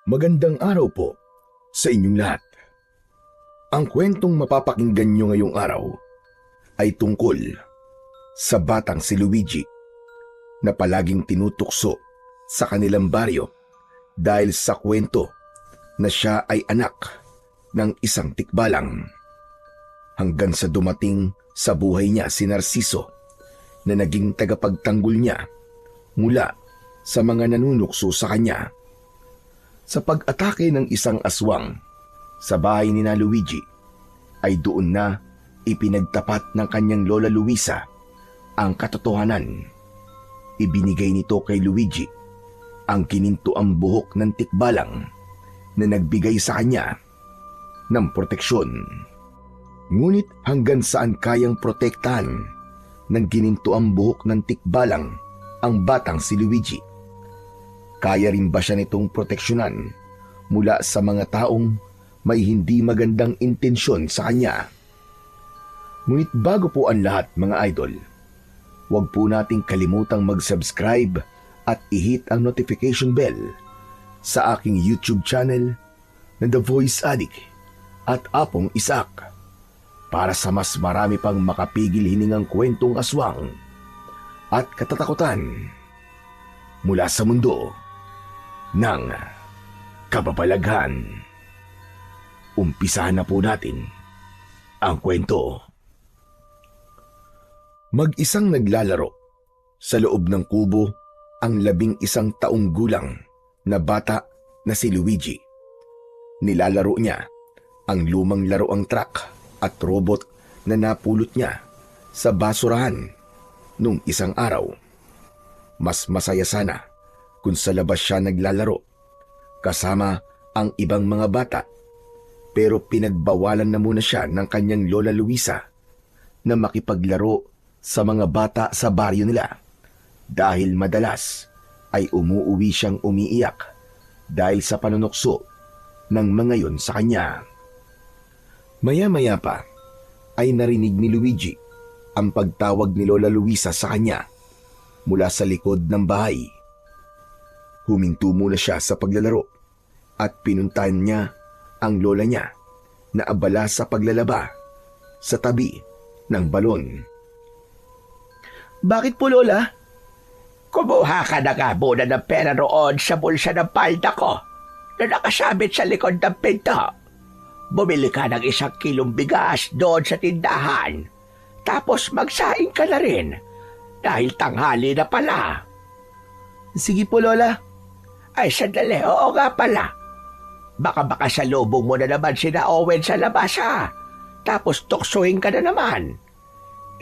Magandang araw po sa inyong lahat. Ang kwentong mapapakinggan nyo ngayong araw ay tungkol sa batang si Luigi na palaging tinutukso sa kanilang baryo dahil sa kwento na siya ay anak ng isang tikbalang. Hanggang sa dumating sa buhay niya si Narciso na naging tagapagtanggol niya mula sa mga nanunukso sa kanya. Sa pag-atake ng isang aswang sa bahay ni na Luigi, ay doon na ipinagtapat ng kanyang lola Luisa ang katotohanan. Ibinigay nito kay Luigi ang kinintuang buhok ng tikbalang na nagbigay sa kanya ng proteksyon. Ngunit hanggang saan kayang protektahan ng kinintuang buhok ng tikbalang ang batang si Luigi? Kaya rin ba siya nitong proteksyonan mula sa mga taong may hindi magandang intensyon sa kanya? Ngunit bago po ang lahat mga idol, huwag po nating kalimutang mag-subscribe at i-hit ang notification bell sa aking YouTube channel na The Voice Addict at Apong Isaac para sa mas marami pang makapigil hiningang kwentong aswang at katatakutan mula sa mundo ng kababalaghan. Umpisahan na po natin ang kwento. Mag-isang naglalaro sa loob ng kubo ang 11 taong gulang na bata na si Luigi. Nilalaro niya ang lumang laruang truck at robot na napulot niya sa basurahan nung isang araw. Mas masaya sana kung sa labas siya naglalaro kasama ang ibang mga bata, pero pinagbawalan na muna siya ng kanyang lola Luisa na makipaglaro sa mga bata sa baryo nila dahil madalas ay umuuwi siyang umiiyak dahil sa panunukso ng mga yon sa kanya. Maya-maya pa ay narinig ni Luigi ang pagtawag ni lola Luisa sa kanya mula sa likod ng bahay. Huminto muna siya sa paglalaro at pinuntahan niya ang lola niya na abala sa paglalaba sa tabi ng balon. Bakit po, Lola? Kumuha ka na nga muna ng pera roon sa bulsa ng palda ko na nakasabit sa likod ng pinto. Bumili ka ng 1 kilong bigas doon sa tindahan. Tapos magsaing ka na rin dahil tanghali na pala. Sige po, Lola. Ay, sandali. Oo nga pala. Baka salubong mo na naman sina Owen sa labas ha. Tapos tuksuhin ka na naman.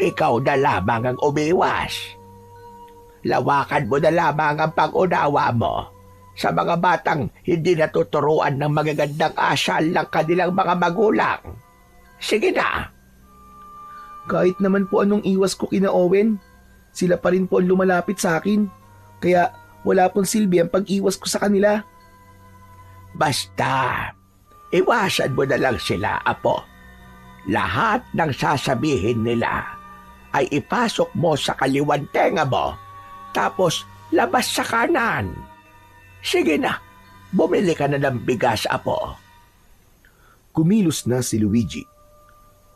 Ikaw na lamang ang umiwas. Lawakan mo na lamang ang pag-unawa mo sa mga batang hindi natuturuan ng magagandang asal ng kanilang mga magulang. Sige na. Kahit naman po anong iwas ko kina Owen, sila pa rin po ang lumalapit sa akin. Kaya wala pong silbi ang pag-iwas ko sa kanila. Basta, iwasan mo na lang sila, apo. Lahat ng sasabihin nila ay ipasok mo sa kaliwan tenga mo, tapos labas sa kanan. Sige na, bumili ka na ng bigas, apo. Kumilos na si Luigi.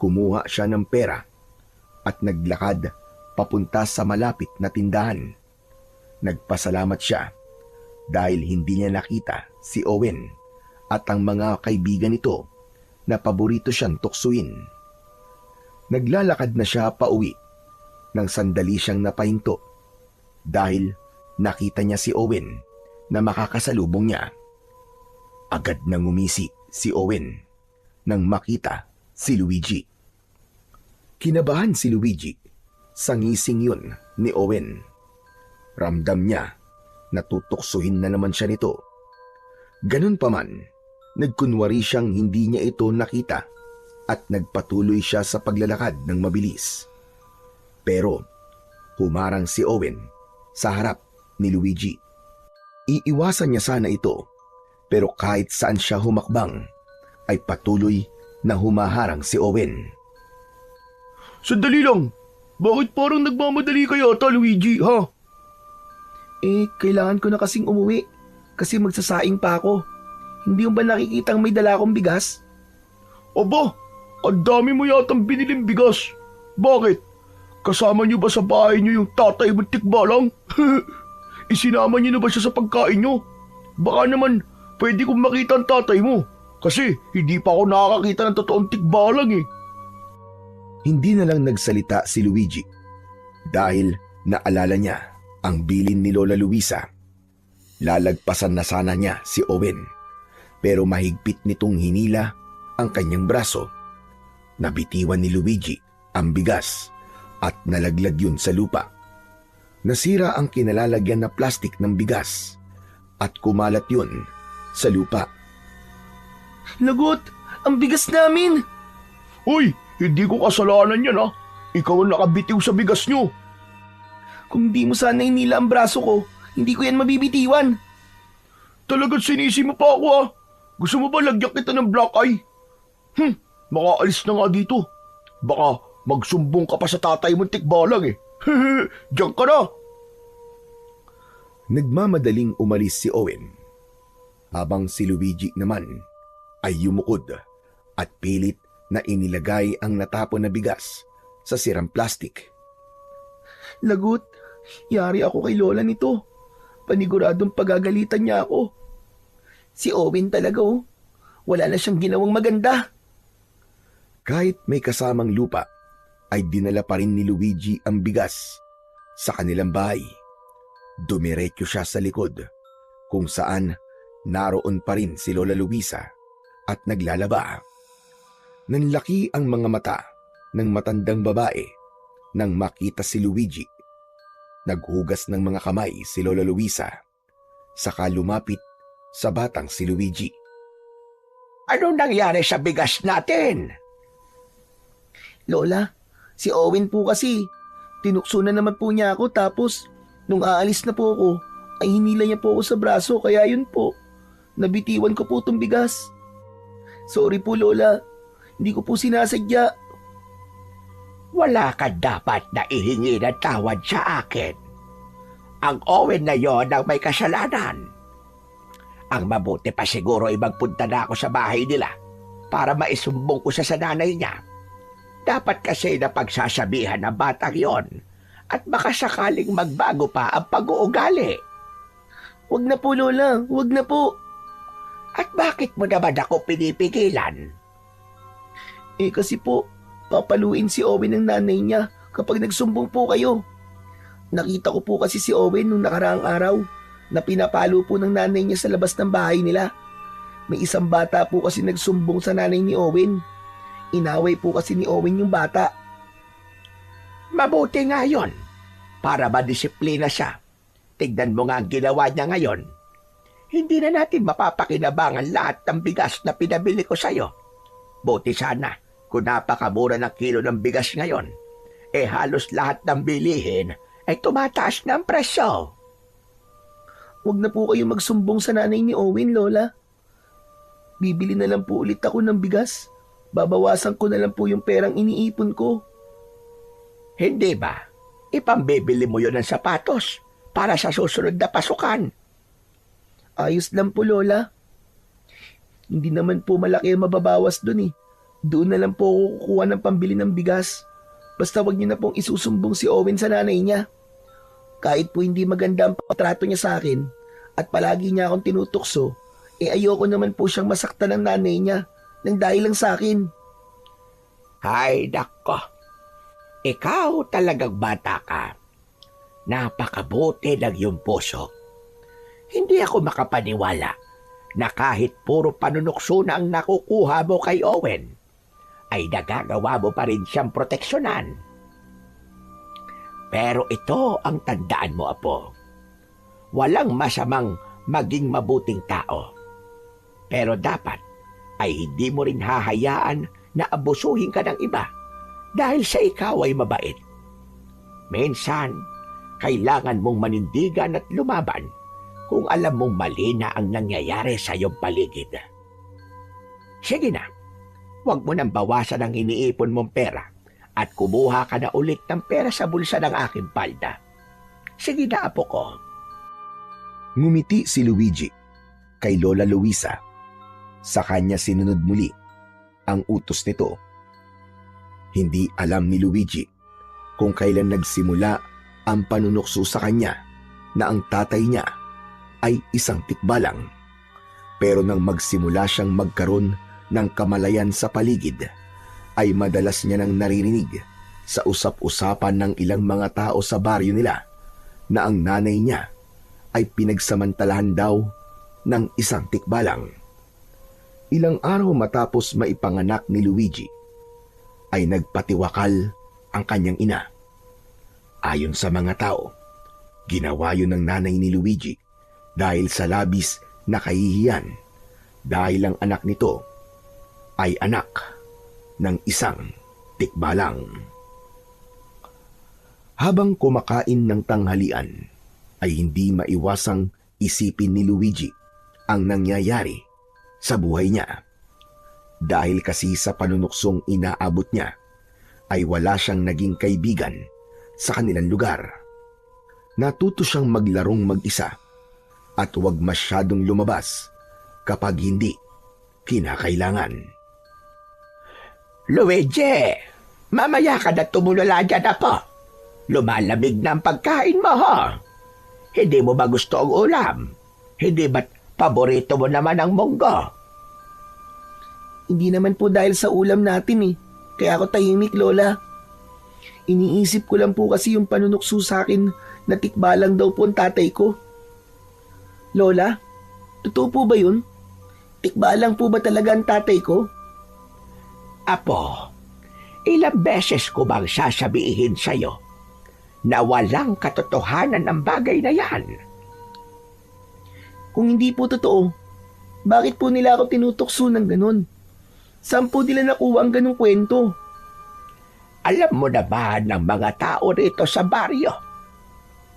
Kumuha siya ng pera at naglakad papunta sa malapit na tindahan. Nagpasalamat siya dahil hindi niya nakita si Owen at ang mga kaibigan nito na paborito siyang tuksuin. Naglalakad na siya pauwi nang sandali siyang napahinto dahil nakita niya si Owen na makakasalubong niya. Agad nang umisi si Owen nang makita si Luigi. Kinabahan si Luigi sa ngising yun ni Owen. Ramdam niya na tutuksuhin na naman siya nito. Ganun pa man, nagkunwari siyang hindi niya ito nakita at nagpatuloy siya sa paglalakad ng mabilis. Pero humarang si Owen sa harap ni Luigi. Iiwasan niya sana ito, pero kahit saan siya humakbang ay patuloy na humaharang si Owen. Sandali lang! Bakit parang nagmamadali kayo ata, Luigi, ha? Kailangan ko na kasing umuwi kasi magsasaing pa ako. Hindi mo ba nakikitang may dala akong bigas? Aba, ang dami mo yatang biniling bigas. Bakit? Kasama niyo ba sa bahay niyo yung tatay mong tikbalang? Isinama niyo na ba siya sa pagkain niyo? Baka naman pwede kong makita ang tatay mo. Kasi hindi pa ako nakakakita ng totoong tikbalang eh. Hindi na lang nagsalita si Luigi dahil naalala niya ang bilin ni Lola Luisa. Lalagpasan na sana niya si Owen pero mahigpit nitong hinila ang kanyang braso. Nabitiwan ni Luigi ang bigas at nalaglag yun sa lupa. Nasira ang kinalalagyan na plastik ng bigas at kumalat yun sa lupa. Lagot! Ang bigas namin! Uy, hindi ko kasalanan yan ha. Ikaw ang nakabitiw sa bigas niyo. Kung di mo sana inila ang braso ko, hindi ko yan mabibitiwan. Talagang sinisi mo pa ako ha. Gusto mo ba lagyan kita ng black eye? Makaalis na nga dito. Baka magsumbong ka pa sa tatay mong tikbalang eh. Diyan ka na. Nagmamadaling umalis si Owen habang si Luigi naman ay yumukod at pilit na inilagay ang natapon na bigas sa sirang plastik. Lagot, yari ako kay Lola nito. Paniguradong pagagalitan niya ako. Si Owen talaga oh. Wala na siyang ginawang maganda. Kahit may kasamang lupa, ay dinala pa rin ni Luigi ang bigas sa kanilang bahay. Dumiretso siya sa likod kung saan naroon pa rin si Lola Luisa at naglalaba. Nanlaki ang mga mata ng matandang babae nang makita si Luigi. Naghugas ng mga kamay si Lola Luisa, saka lumapit sa batang si Luigi. Ano nangyari sa bigas natin? Lola, si Owen po kasi. Tinukso na naman po niya ako tapos nung aalis na po ako, ay hinila niya po ako sa braso kaya yun po. Nabitiwan ko po itong bigas. Sorry po Lola, hindi ko po sinasadya. Wala ka dapat na ihingi ng tawad sa akin. Ang Owen na yon ang may kasalanan. Ang mabuti pa siguro ay magpunta na ako sa bahay nila para maisumbong ko siya sa nanay niya. Dapat kasi na pagsasabihan ng batang yon at baka sakaling magbago pa ang pag-uugali. Wag na po Lola, wag na po. At bakit mo naman ako pinipigilan? Kasi po, papaluin si Owen ng nanay niya kapag nagsumbong po kayo. Nakita ko po kasi si Owen nung nakaraang araw na pinapalo po ng nanay niya sa labas ng bahay nila. May isang bata po kasi nagsumbong sa nanay ni Owen. Inaway po kasi ni Owen yung bata. Mabuti nga yon para madisiplina siya. Tignan mo nga ang ginawa niya ngayon. Hindi na natin mapapakinabangan lahat ng bigas na pinabili ko sa'yo. Buti sana kung napakamura ng kilo ng bigas ngayon, halos lahat ng bilihin ay tumataas na ang presyo. Huwag na po kayo magsumbong sa nanay ni Owen, Lola. Bibili na lang po ulit ako ng bigas. Babawasan ko na lang po yung perang iniipon ko. Hindi ba? Ipambibili mo yun ng sapatos para sa susunod na pasukan. Ayos lang po, Lola. Hindi naman po malaki ang mababawas dun eh. Doon na lang po ako kukuha ng pambili ng bigas. Basta wag niyo na pong isusumbong si Owen sa nanay niya. Kahit po hindi maganda ang patrato niya sa akin at palagi niya akong tinutukso, ayoko naman po siyang masaktan ng nanay niya nang dahil lang sa akin. Ay, nako. Ikaw talagang bata ka. Napakabuti ng iyong puso. Hindi ako makapaniwala na kahit puro panunukso na ang nakukuha mo kay Owen, ay nagagawa mo pa rin siyang proteksyonan. Pero ito ang tandaan mo, Apo. Walang masamang maging mabuting tao. Pero dapat ay hindi mo rin hahayaan na abusuhin ka ng iba dahil sa ikaw ay mabait. Minsan, kailangan mong manindigan at lumaban kung alam mong mali na ang nangyayari sa iyong paligid. Sige na, huwag mo nang bawasan ang iniipon mong pera at kumuha ka na ulit ng pera sa bulsa ng aking palda. Sige na, Apo ko. Ngumiti si Luigi kay Lola Luisa Sa kanya sinunod muli ang utos nito. Hindi alam ni Luigi kung kailan nagsimula ang panunukso sa kanya na ang tatay niya ay isang tikbalang. Pero nang magsimula siyang magkaroon ng kamalayan sa paligid, ay madalas niya nang naririnig sa usap-usapan ng ilang mga tao sa baryo nila na ang nanay niya ay pinagsamantalahan daw ng isang tikbalang. Ilang araw matapos maipanganak ni Luigi, ay nagpatiwakal ang kanyang ina. Ayon sa mga tao, ginawa yun ng nanay ni Luigi dahil sa labis na kahihiyan dahil ang anak nito ay anak ng isang tikbalang. Habang kumakain ng tanghalian, ay hindi maiwasang isipin ni Luigi ang nangyayari sa buhay niya. Dahil kasi sa panunuksong inaabot niya, ay wala siyang naging kaibigan sa kanilang lugar. Natuto siyang maglarong mag-isa at huwag masyadong lumabas kapag hindi kinakailangan. Luigi, mamaya ka na tumulala dyan na po. Lumalamig na ang pagkain mo, ha? Hindi mo ba gusto ang ulam? Hindi ba't paborito mo naman ang munggo? Hindi naman po dahil sa ulam natin eh. Kaya ako tahimik, Lola. Iniisip ko lang po kasi yung panunukso sa akin na tikbalang daw po ang tatay ko. Lola, totoo po ba yun? Tikbalang po ba talaga ang tatay ko? Apo, ilang beses ko bang sasabihin sa'yo na walang katotohanan ng bagay na yan? Kung hindi po totoo, bakit po nila ako tinutokso ng ganun? Saan po nila nakuha ang ganung kwento? Alam mo na ba ng mga tao rito sa baryo?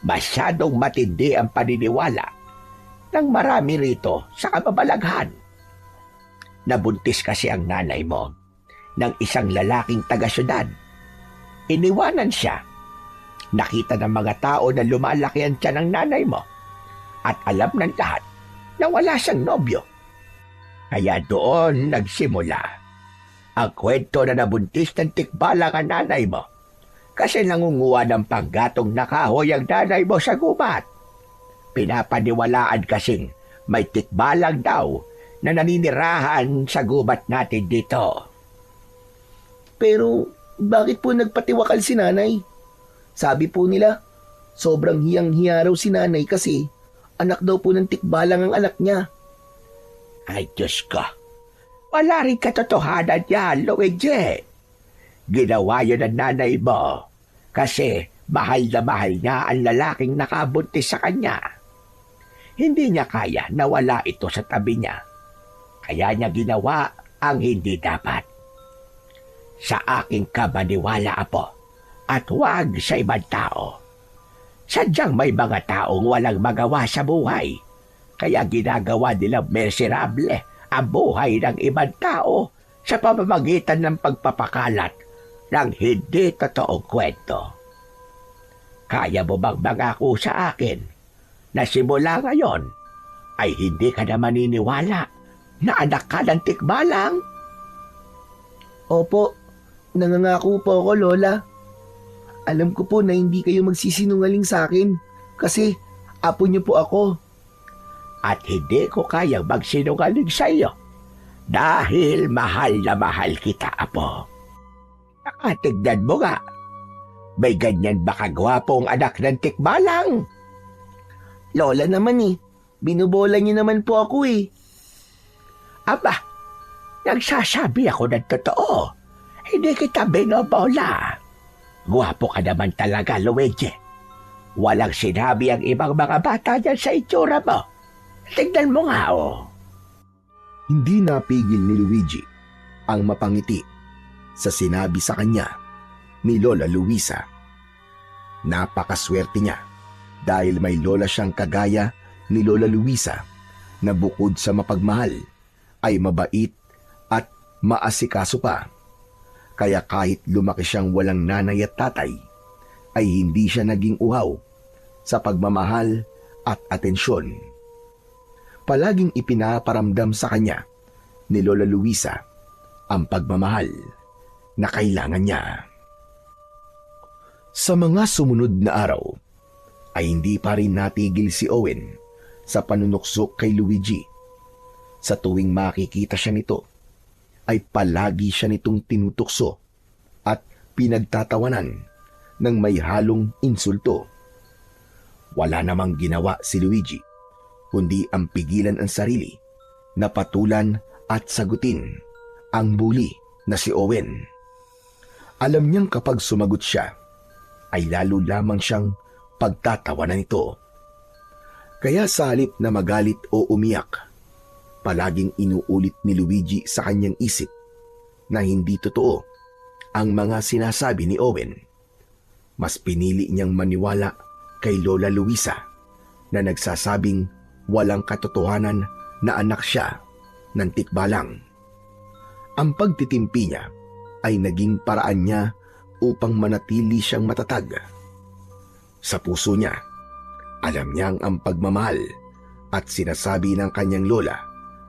Masyadong matindi ang paniniwala ng marami rito sa kababalaghan. Nabuntis kasi ang nanay mo ng isang lalaking taga-syudad. Iniwanan siya. Nakita ng mga tao na lumalaki ang tiyan ng nanay mo at alam ng lahat na wala siyang nobyo. Kaya doon nagsimula ang kwento na nabuntis ng tikbalang ang nanay mo kasi nangunguha ng panggatong na kahoy ang nanay mo sa gubat. Pinapaniwalaan kasing may tikbalang daw na naninirahan sa gubat natin dito. Pero bakit po nagpatiwakal si nanay? Sabi po nila, sobrang hiyang-hiya raw si nanay kasi anak daw po ng tikbalang ang anak niya. Ay, Diyos ko. Wala rin katotohanan yan, Luigi. Ginawa yun ng nanay mo kasi mahal na mahal niya ang lalaking nakabuntis sa kanya. Hindi niya kaya na wala ito sa tabi niya. Kaya niya ginawa ang hindi dapat. Sa aking kabaniwala, Apo, at huwag sa ibang tao. Sadyang may mga taong walang magawa sa buhay. Kaya ginagawa nilang miserable ang buhay ng ibang tao sa pamamagitan ng pagpapakalat ng hindi totoong kwento. Kaya mo bang mangako sa akin na simula ngayon ay hindi ka na maniniwala na anak ka ng tikbalang? Opo, nangangako po ako, Lola. Alam ko po na hindi kayo magsisinungaling sa akin kasi apo niyo po ako. At hindi ko kayang magsinungaling sa iyo dahil mahal na mahal kita, Apo. Nakatignan mo nga, may ganyan ba kagwapong anak ng tikbalang? Lola naman eh, binubola niyo naman po ako eh. Aba, nagsasabi ako ng totoo. Hindi kita binobola. Gwapo ka naman talaga, Luigi. Walang sinabi ang ibang mga bata dyan sa itsura mo. Tignan mo nga, oh. Hindi napigil ni Luigi ang mapangiti sa sinabi sa kanya ni Lola Luisa. Napakaswerte niya dahil may lola siyang kagaya ni Lola Luisa na bukod sa mapagmahal ay mabait at maasikaso pa. Kaya kahit lumaki siyang walang nanay at tatay, ay hindi siya naging uhaw sa pagmamahal at atensyon. Palaging ipinaparamdam sa kanya ni Lola Luisa ang pagmamahal na kailangan niya. Sa mga sumunod na araw, ay hindi pa rin natigil si Owen sa panunuksok kay Luigi. Sa tuwing makikita siya nito, ay palagi siya nitong tinutukso at pinagtatawanan ng may halong insulto. Wala namang ginawa si Luigi, kundi ang pigilan ang sarili na patulan at sagutin ang bully na si Owen. Alam niyang kapag sumagot siya, ay lalo lamang siyang pagtatawanan nito. Kaya sa halip na magalit o umiyak, palaging inuulit ni Luigi sa kanyang isip na hindi totoo ang mga sinasabi ni Owen. Mas pinili niyang maniwala kay Lola Luisa na nagsasabing walang katotohanan na anak siya ng tikbalang. Ang pagtitimpi niya ay naging paraan niya upang manatili siyang matatag. Sa puso niya, alam niyang ang pagmamahal at sinasabi ng kanyang lola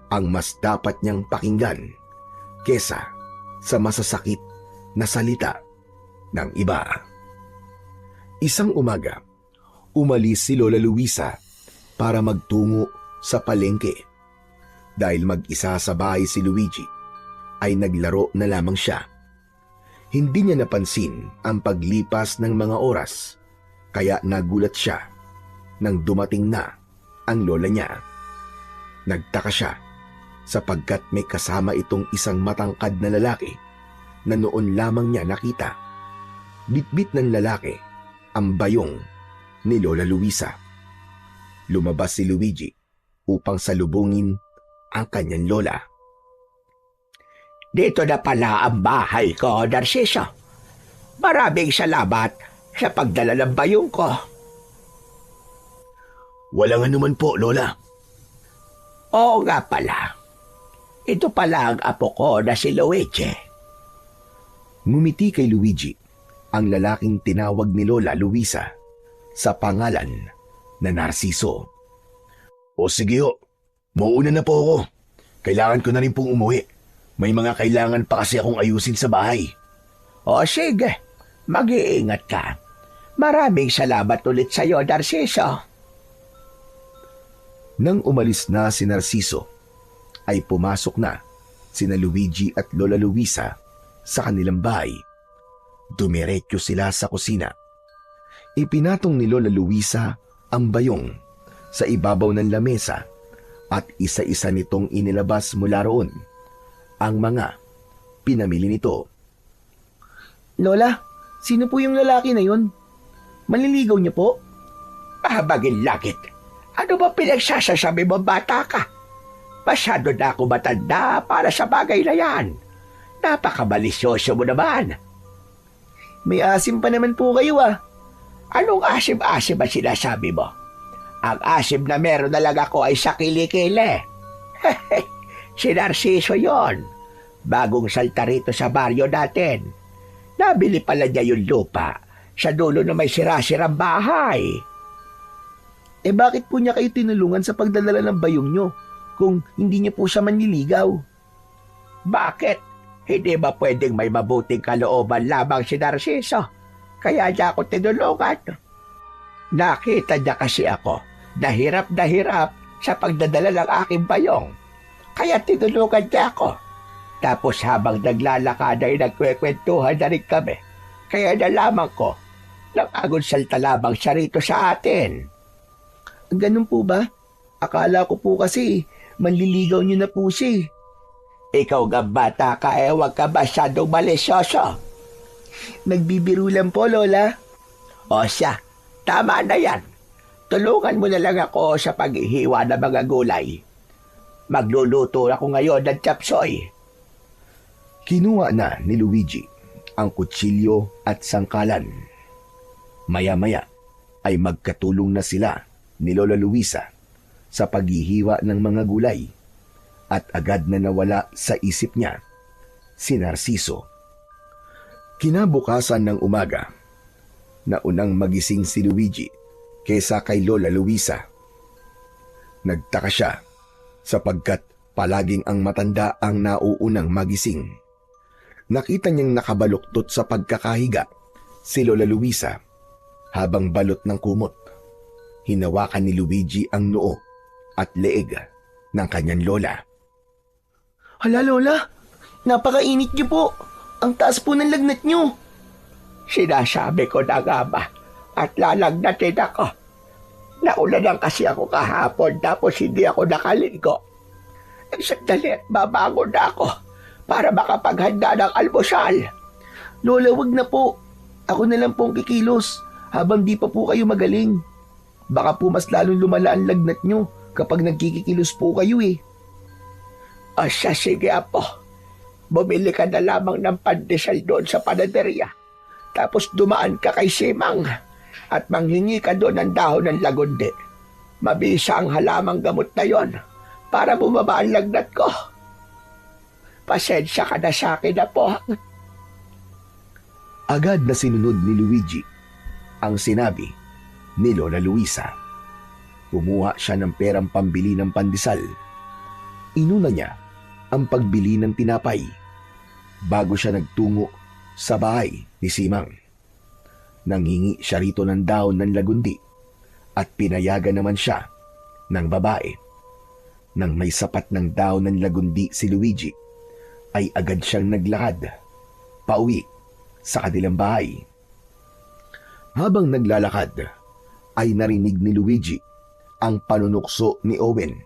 ang mas dapat niyang pakinggan kesa sa masasakit na salita ng iba. Isang umaga, umalis si Lola Luisa para magtungo sa palengke. Dahil mag-isa sa bahay si Luigi, ay naglaro na lamang siya. Hindi niya napansin ang paglipas ng mga oras, kaya nagulat siya nang dumating na ang lola niya. Nagtaka siya sapagkat may kasama itong isang matangkad na lalaki na noon lamang niya nakita. Bitbit ng lalaki ang bayong ni Lola Luisa. Lumabas si Luigi upang salubungin ang kanyang lola. Dito na pala ang bahay ko, Narciso. Maraming salamat sa pagdala ng bayong ko. Walang anuman po, Lola. Oo nga pala. Ito pala ang apo ko na si Luigi. Ngumiti kay Luigi ang lalaking tinawag ni Lola Luisa sa pangalan na Narciso. O sige ho, mauuna na po ako. Kailangan ko na rin pong umuwi. May mga kailangan pa kasi akong ayusin sa bahay. O sige, mag-iingat ka. Maraming salamat ulit sa iyo, Narciso. Nang umalis na si Narciso, ay pumasok na sina Luigi at Lola Luisa sa kanilang bahay. Dumiretso sila sa kusina. Ipinatong ni Lola Luisa ang bayong sa ibabaw ng lamesa at isa-isa nitong inilabas mula roon ang mga pinamili nito. Lola, sino po yung lalaki na yun? Manliligaw niya po? Mahabagin langit. Ano ba pinagsasasabi mo, bata ka? Masyado na ako matanda para sa bagay na yan. Napakabalisyoso mo naman. May asim pa naman po kayo ah. Anong asim-asim ang sinasabi mo? Ang asim na meron na lang ako ay sa kilikili. Si Narciso yon. Bagong salta rito sa baryo natin. Nabili pala niya yung lupa sa dulo na may sira-sirang bahay. Eh bakit po niya kayo tinulungan sa pagdadala ng bayong nyo kung hindi niya po siya manliligaw? Bakit? Hindi ba pwedeng may mabuting kalooban lamang si Narciso? Kaya niya ako tinulungan. Nakita niya kasi ako na hirap sa pagdadala ng aking bayong. Kaya tinulungan niya ako. Tapos habang naglalakad ay nagkwekwentuhan na rin kami. Kaya nalaman ko, nang salta lamang siya rito sa atin. Ganun po ba? Akala ko po kasi manliligaw niyo na po siya. Ikaw nga bata ka huwag ka masyadong malisyoso. Nagbibiro lang po, Lola. O siya, tama na yan. Tulungan mo na lang ako sa paghihiwa ng mga gulay. Magluluto ako ngayon ng chapsoy. Kinuha na ni Luigi ang kutsilyo at sangkalan. Maya-maya ay magkatulong na sila ni Lola Luisa sa paghihiwa ng mga gulay at agad na nawala sa isip niya si Narciso. Kinabukasan ng umaga, naunang magising si Luigi kesa kay Lola Luisa. Nagtaka siya sapagkat Palaging ang matanda ang nauunang magising. Nakita niyang nakabaluktot sa pagkakahiga si Lola Luisa habang balot ng kumot. Hinawakan ni Luigi ang noo at leeg ng kanyang lola. Hala Lola, napakainit niyo po. Ang taas po ng lagnat niyo. Sinasabi ko na nga ba at lalagnatin ako. Naulanan kasi ako kahapon tapos hindi ako nakaligo. Sandali at babangon na ako para makapaghanda ng almusal. Lola, wag na po. Ako na lang pong kikilos habang di pa po kayo magaling. Baka po mas lalong lumala ang lagnat niyo kapag nagkikikilos po kayo eh. O siya, sige apo. Bumili ka na lamang ng pandesal doon sa panaderia. Tapos dumaan ka kay Simang at manghingi ka doon ng dahon ng lagundi. Mabisa ang halamang gamot na yon para bumaba ang lagnat ko. Pasensya ka na sa akin na po. Agad na sinunod ni Luigi ang sinabi ni Lola Luisa. Kumuha siya ng perang pambili ng pandesal. Inuna niya ang pagbili ng tinapay bago siya nagtungo sa bahay ni Simang. Nanghingi siya rito ng dahon ng lagundi at pinayagan naman siya ng babae. Nang may sapat ng dahon ng lagundi si Luigi, ay agad siyang naglakad pauwi sa kanilang bahay. Habang naglalakad, ay narinig ni Luigi ang panunukso ni Owen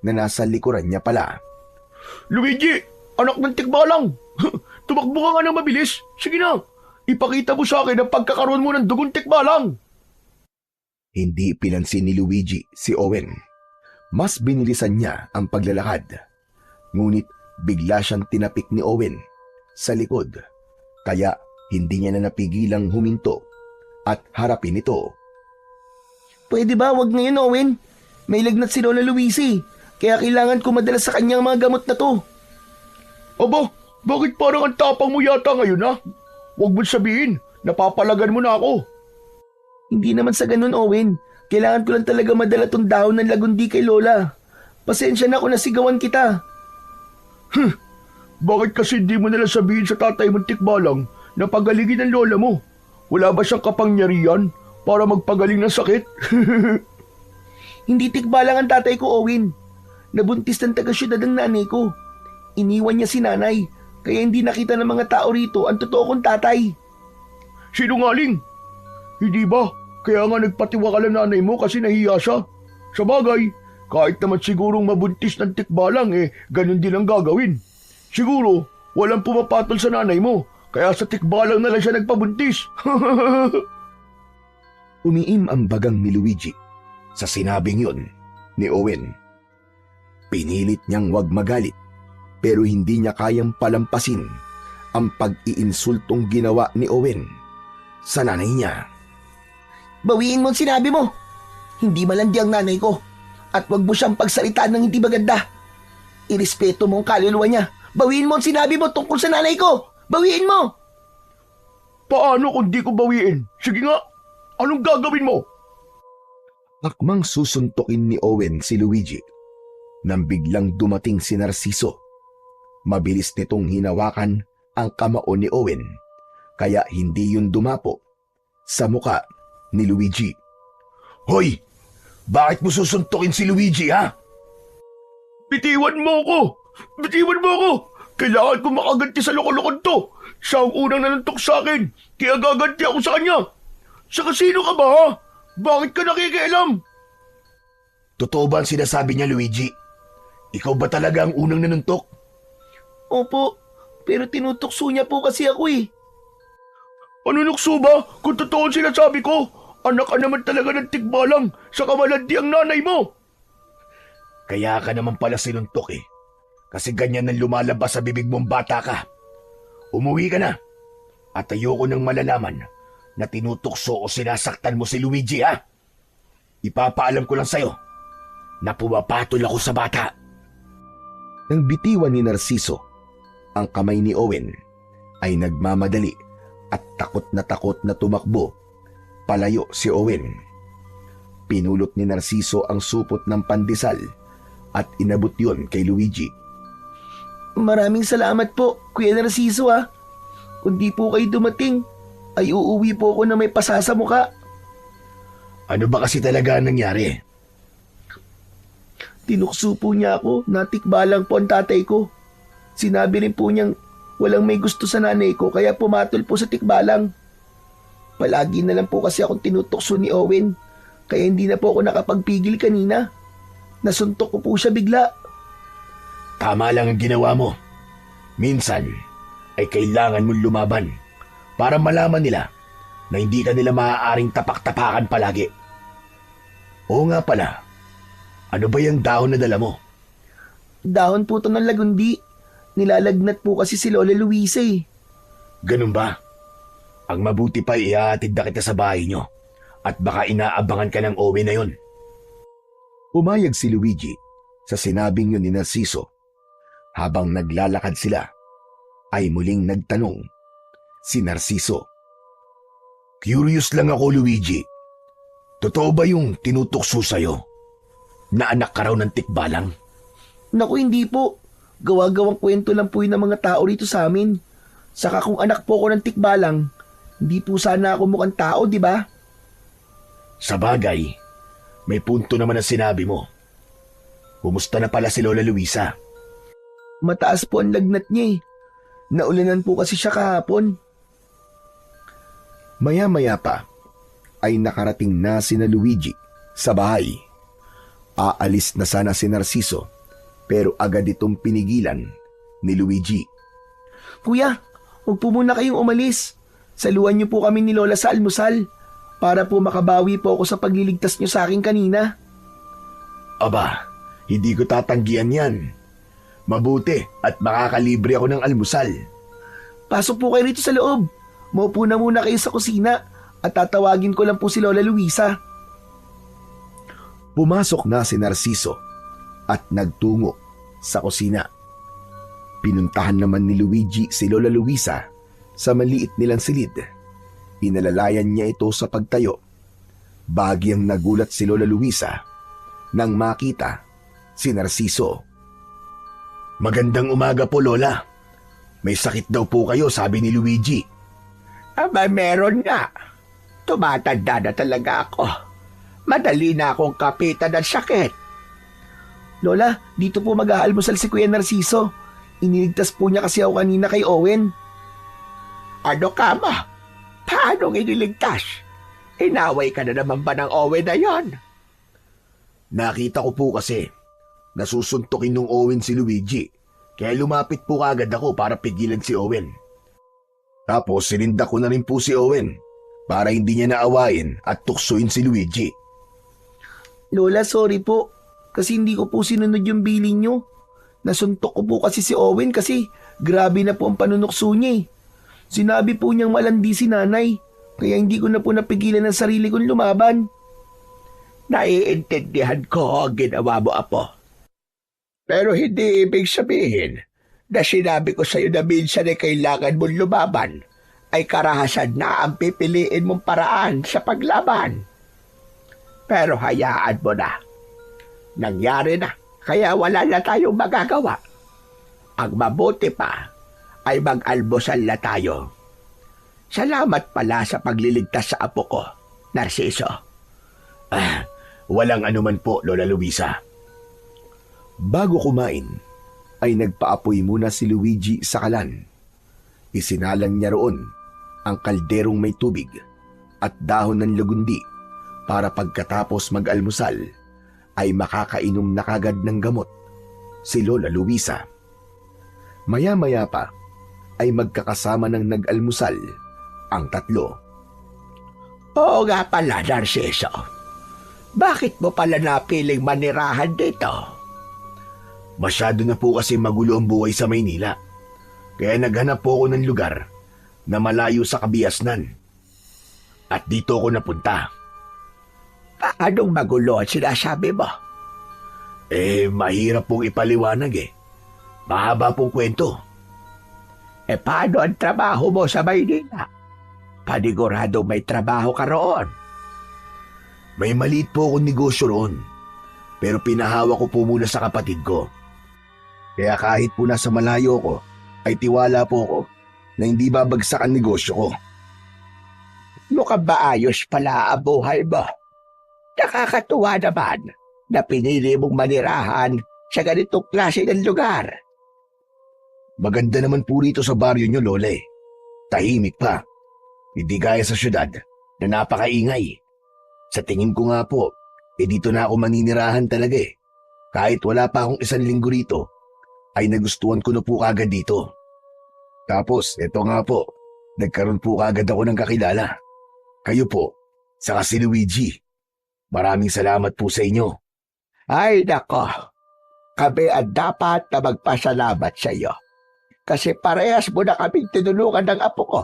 na nasa likuran niya pala. Luigi, anak ng tikbalang! Tumakbo ka nga ng mabilis. Sige na, ipakita mo sa akin ang pagkakaroon mo ng dugong tikbalang. Hindi pinansin ni Luigi si Owen. Mas binilisan niya ang paglalakad. Ngunit bigla siyang tinapik ni Owen sa likod. Kaya hindi niya na napigilang huminto at harapin ito. Pwede ba wag ngayon, Owen? May lagnat si Lola Luisi. Kaya kailangan ko madala sa kanya ang mga gamot na to. Aba, bakit parang ang tapang mo yata ngayon ha? Huwag mo sabihin, napapalagan mo na ako. Hindi naman sa ganun, Owen. Kailangan ko lang talaga madala tong dahon ng lagundi kay Lola. Pasensya na kung nasigawan kita. Bakit kasi hindi mo nalang sabihin sa tatay mong tikbalang na pagalingin ang lola mo? Wala ba siyang kapangyarihan para magpagaling ng sakit? Hindi tikbalang ang tatay ko, Owen. Nabuntis ng taga-syudad ang nanay ko. Iniwan niya si nanay, kaya hindi nakita ng mga tao rito ang totoo kong tatay. Sinungaling! Hindi ba? Kaya nga nagpatiwakal ang nanay mo kasi nahiya siya. Sa bagay, kahit naman sigurong mabuntis ng tikbalang ganun din ang gagawin. Siguro, walang pumapatol sa nanay mo, kaya sa tikbalang na lang siya nagpabuntis. Umiim ang bagang ni Luigi sa sinabing yun ni Owen. Pinilit niyang wag magalit pero hindi niya kayang palampasin ang pag-iinsultong ginawa ni Owen sa nanay niya. Bawiin mo ang sinabi mo. Hindi malandi ang nanay ko. At wag mo siyang pagsalitaan ng hindi maganda. Irespeto mo ang kaluluwa niya. Bawiin mo ang sinabi mo tungkol sa nanay ko. Bawiin mo! Paano kung di ko bawiin? Sige nga, anong gagawin mo? Akmang susuntukin ni Owen si Luigi nang biglang dumating si Narciso. Mabilis nitong hinawakan ang kamao ni Owen kaya hindi yun dumapo sa muka ni Luigi. Hoy! Bakit mo susuntukin si Luigi, ha? Bitiwan mo ako! Bitiwan mo ako! Kailangan ko makaganti sa lokolokon to! Siya ang unang nanuntok sa akin, kaya gaganti ako sa kanya! Saka sino ka ba, ha? Bakit ka nakikialam? Totoo ba ang sinasabi niya, Luigi? Ikaw ba talaga ang unang nanuntok? Opo, pero tinutukso niya po kasi ako eh. Panunukso ba? Kung totoo ang sinasabi ko, anak ka naman talaga ng tikbalang sa kamalandi ang nanay mo. Kaya ka naman pala sinuntok eh. Kasi ganyan ang lumalabas sa bibig mong bata ka. Umuwi ka na. At ayoko nang malalaman na tinutukso o sinasaktan mo si Luigi, ha? Ipapaalam ko lang sa'yo na pumapatol ako sa bata. Nang bitiwan ni Narciso ang kamay ni Owen, ay nagmamadali at takot na tumakbo. Palayo si Owen. Pinulot ni Narciso ang supot ng pandesal at inabot yon kay Luigi. Maraming salamat po, Kuya Narciso ah. Kung di po kayo dumating, ay uuwi po ako na may pasa sa mukha. Ano ba kasi talaga ang nangyari? Tinukso po niya ako, natikbalang po ang tatay ko. Sinabi rin po niyang walang may gusto sa nanay ko kaya pumatol po sa tikbalang. Palagi na lang po kasi akong tinutukso ni Owen, kaya hindi na po ako nakapagpigil kanina. Nasuntok ko po siya bigla. Tama lang ang ginawa mo. Minsan ay kailangan mong lumaban para malaman nila na hindi ka nila maaaring tapak-tapakan palagi. Oo nga pala, ano ba yung dahon na dala mo? Dahon po to ng lagundi. Nilalagnat po kasi si Lola Luisa eh. Ganun ba? Ang mabuti pa ihahatid na kita sa bahay nyo at baka inaabangan ka ng Owen na yon. Umayag si Luigi sa sinabing yun ni Narciso. Habang naglalakad sila, ay muling nagtanong si Narciso. Curious lang ako, Luigi. Totoo ba yung tinutukso sa'yo? Na anak ka raw ng tikbalang? Naku, hindi po. Gawa-gawang kwento lang po yun ng mga tao rito sa amin. Saka kung anak po ako ng tikbalang, hindi po sana ako mukhang tao, di ba? Sa bagay, may punto naman ang sinabi mo. Kumusta na pala si Lola Luisa? Mataas po ang lagnat niya eh. Naulanan po kasi siya kahapon. Maya-maya pa ay nakarating na sina Luigi sa bahay. Aalis na sana si Narciso pero agad itong pinigilan ni Luigi. Kuya, huwag po muna kayong umalis. Saluhan niyo po kami ni Lola sa almusal para po makabawi po ako sa pagliligtas niyo sa akin kanina. Aba, hindi ko tatanggihan yan. Mabuti at makakalibre ako ng almusal. Pasok po kayo rito sa loob. Maupo na muna kayo sa kusina at tatawagin ko lang po si Lola Luisa. Pumasok na si Narciso at nagtungo sa kusina. Pinuntahan naman ni Luigi si Lola Luisa sa maliit nilang silid. Inalalayan niya ito sa pagtayo. Bahagyang nagulat si Lola Luisa nang makita si Narciso. Magandang umaga po, Lola. May sakit daw po kayo, sabi ni Luigi. Aba, meron nga. Tumatanda na talaga ako. Madali na akong kapitan ng sakit. Lola, dito po mag-aalmusal si Kuya Narciso. Iniligtas po niya kasi ako kanina kay Owen. Ano ka ma? Paano iniligtas? Inaway ka na naman ba ng Owen na yon? Nakita ko po kasi nasusuntokin ng Owen si Luigi, kaya lumapit po kagad ako para pigilan si Owen. Tapos sininda ko na rin po si Owen para hindi niya naawayin at tuksuin si Luigi. Lola, sorry po. Kasi hindi ko po sinunod yung bilin nyo. Nasuntok ko po kasi si Owen kasi grabe na po ang panunukso niya eh. Sinabi po niyang malandi si nanay, kaya hindi ko na po napigilan ang sarili kong lumaban. Naiintindihan ko ang ginawa mo, Apo. Pero hindi ibig sabihin na sinabi ko sa iyo na minsan ay kailangan mong lumaban ay karahasan na ang pipiliin mong paraan sa paglaban. Pero hayaan mo na. Nangyari na, kaya wala na tayong magagawa. Ang mabuti pa ay mag-almusal na tayo. Salamat pala sa pagliligtas sa apo ko, Narciso. Walang anuman po, Lola Luisa. Bago kumain, ay nagpaapoy muna si Luigi sa kalan. Isinalang niya roon ang kalderong may tubig at dahon ng lagundi para pagkatapos mag-almusal ay makakainom na kagad ng gamot si Lola Luisa. Maya-maya pa ay magkakasama ng nag-almusal ang tatlo. Oo nga pala, Narciso. Bakit mo pala napiling manirahan dito? Masyado na po kasi magulo ang buhay sa Maynila. Kaya naghanap po ako ng lugar na malayo sa kabiasnan. At dito ako napunta. Paanong magulo ang sinasabi mo? Mahirap pong ipaliwanag eh. Mahaba pong kwento. Paano ang trabaho mo sa Maynila? Panigurado may trabaho ka roon. May maliit po akong negosyo roon. pero pinahawa ko po muna sa kapatid ko. Kaya kahit po nasa malayo ko, ay tiwala po ko na hindi babagsak ang negosyo ko. Mukhang maayos pala ang buhay mo. Nakakatuwa naman na pinili mong manirahan sa ganitong klase ng lugar. Maganda naman po rito sa baryo nyo, Lola eh. Tahimik pa. Hindi gaya sa syudad na napakaingay. Sa tingin ko nga po, dito na ako maninirahan talaga eh. Kahit wala pa akong 1 linggo rito, ay nagustuhan ko na po kagad dito. Tapos, eto nga po, nagkaroon po kagad ako ng kakilala. Kayo po, saka si Luigi. Maraming salamat po sa inyo. Ay nako, kami ang dapat na magpasalamat sa iyo. Kasi parehas mo na kaming tinulungan ng apo ko.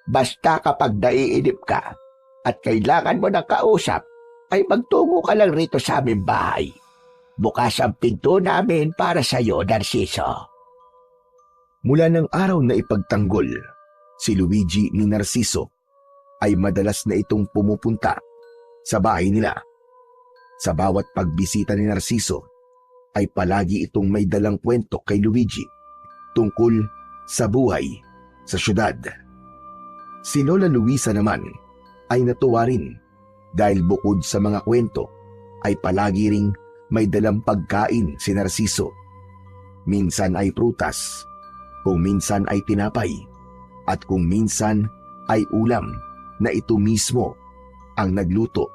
Basta kapag naiinip ka at kailangan mo ng kausap, ay magtungo ka lang rito sa aming bahay. Bukas ang pinto namin para sa iyo, Narciso. Mula ng araw na ipagtanggol, si Luigi ni Narciso ay madalas na itong pumupunta sa bahay nila. Sa bawat pagbisita ni Narciso, ay palagi itong may dalang kwento kay Luigi tungkol sa buhay sa syudad. Si Lola Luisa naman ay natuwa rin dahil bukod sa mga kwento ay palagi ring may dalang pagkain si Narciso. Minsan ay prutas, kung minsan ay tinapay, at kung minsan ay ulam na ito mismo ang nagluto.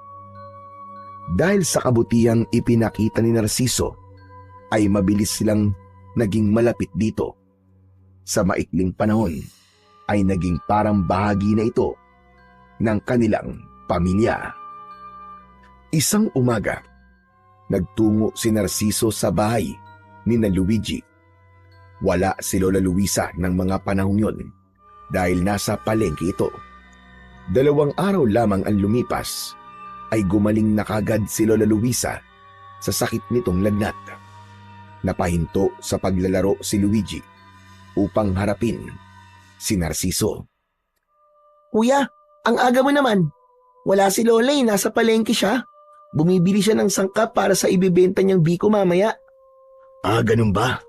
Dahil sa kabutihang ipinakita ni Narciso, ay mabilis silang naging malapit dito. Sa maikling panahon, ay naging parang bahagi na ito ng kanilang pamilya. Isang umaga, nagtungo si Narciso sa bahay ni na Luigi. Wala si Lola Luisa ng mga panahong yon dahil nasa palengke ito. 2 araw lamang ang lumipas ay gumaling na kagad si Lola Luisa sa sakit nitong lagnat. Napahinto sa paglalaro si Luigi upang harapin si Narciso. Kuya, ang aga mo naman. Wala si Lola eh, nasa palengke siya. Bumibili siya ng sangkap para sa ibibenta niyang biko mamaya. Ah, ganun ba?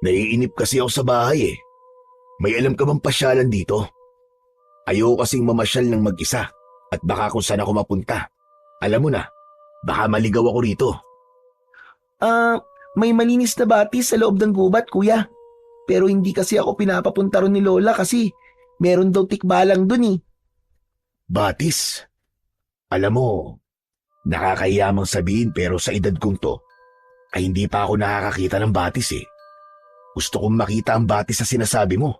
Naiinip kasi ako sa bahay eh. May alam ka bang pasyalan dito? Ayoko kasing mamasyal ng mag-isa at baka kung saan ako mapunta. Alam mo na, baka maligaw ako rito. May malinis na batis sa loob ng gubat, kuya. Pero hindi kasi ako pinapapunta ron ni Lola kasi meron daw tikbalang dun eh. Batis? Alam mo, nakakahiyamang sabihin pero sa edad kong to, ay hindi pa ako nakakakita ng batis eh. Gusto kong makita ang batis sa sinasabi mo.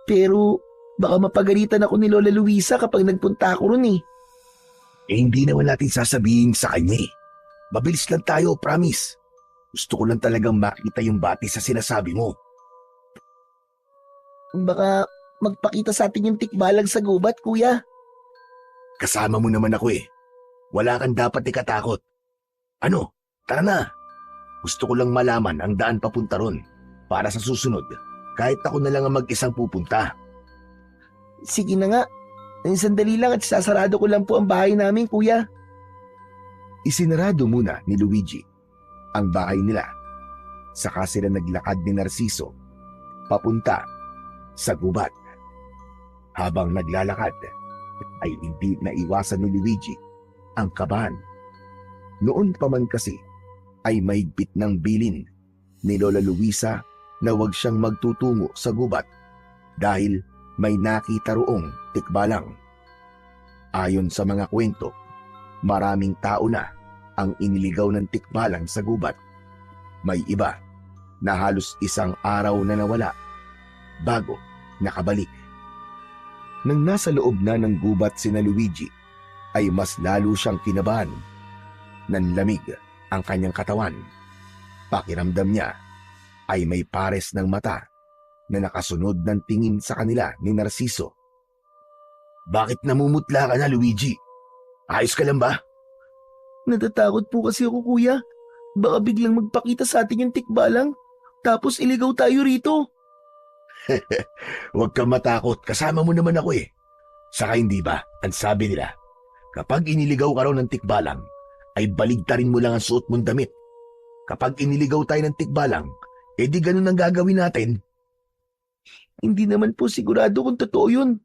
Pero baka mapagalitan ako ni Lola Luisa kapag nagpunta ako ron eh. Hindi naman natin sasabihin sa kanya eh. Mabilis lang tayo, promise. Gusto ko lang talagang makita yung batis sa sinasabi mo. Baka magpakita sa atin yung tikbalang sa gubat, kuya. Kasama mo naman ako eh. Wala kang dapat ikatakot. Ano? Tara na. Gusto ko lang malaman ang daan papunta ron para sa susunod. Kahit ako na lang ang mag-isang pupunta. Sige na nga. Sandali lang at sasarado ko lang po ang bahay namin, kuya. Isinarado muna ni Luigi ang bahay nila. Saka sila naglakad ni Narciso papunta sa gubat. Habang naglalakad, ay hindi naiwasan ni Luigi ang kabahan. Noon pa man kasi ay mahigpit ng bilin ni Lola Luisa na huwag siyang magtutungo sa gubat dahil may nakita roong tikbalang. Ayon sa mga kwento, maraming tao na ang iniligaw ng tikbalang sa gubat. May iba na halos 1 araw na nawala bago nakabalik. Nang nasa loob na ng gubat sina Luigi, ay mas lalo siyang kinabahan. Nanlamig ang kanyang katawan. Pakiramdam niya ay may pares ng mata na nakasunod ng tingin sa kanila ni Narciso. Bakit namumutla ka na, Luigi? Ayos ka lang ba? Natatakot po kasi ako, kuya. Baka biglang magpakita sa atin yung tikbalang, tapos iligaw tayo rito. Huwag kang matakot, kasama mo naman ako eh. Saka hindi ba, ang sabi nila, kapag iniligaw ka raw ng tikbalang, ay baligtarin mo lang ang suot mong damit. Kapag iniligaw tayo ng tikbalang, edi ganun ang gagawin natin. Hindi naman po sigurado kung totoo yun.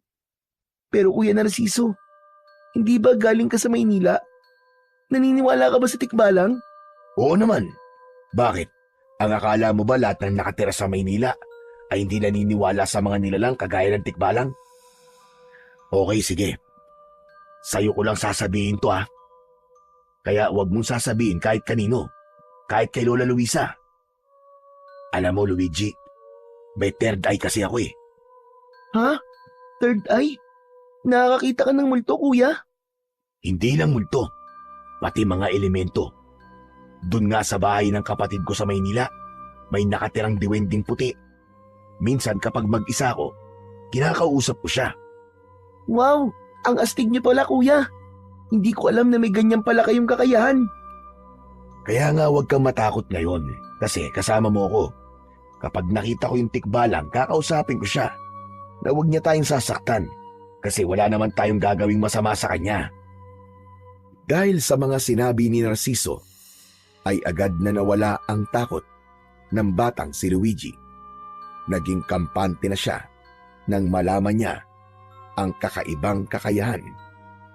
Pero Kuya Narciso, hindi ba galing ka sa Maynila? Naniniwala ka ba sa tikbalang? Oo naman. Bakit? Ang akala mo ba lahat ng nakatira sa Maynila ay hindi naniniwala sa mga nilalang kagaya ng tikbalang? Okay, sige. Sa'yo ko lang sasabihin to ha. Kaya huwag mong sasabihin kahit kanino, kahit kay Lola Luisa. Alam mo, Luigi, may third eye kasi ako eh. Ha? Third eye? Nakakakita ka ng multo, Kuya? Hindi lang multo, pati mga elemento. Doon nga sa bahay ng kapatid ko sa Maynila, may nakatirang diwending puti. Minsan kapag mag-isa ako, kinakausap ko siya. Wow! Ang astig niyo pala, Kuya. Hindi ko alam na may ganyan pala kayong kakayahan. Kaya nga huwag kang matakot ngayon, kasi kasama mo ako. Kapag nakita ko yung tikbalang, kakausapin ko siya. Na huwag niya tayong sasaktan, kasi wala naman tayong gagawing masama sa kanya. Dahil sa mga sinabi ni Narciso, ay agad na nawala ang takot ng batang si Luigi. Naging kampante na siya nang malaman niya ang kakaibang kakayahan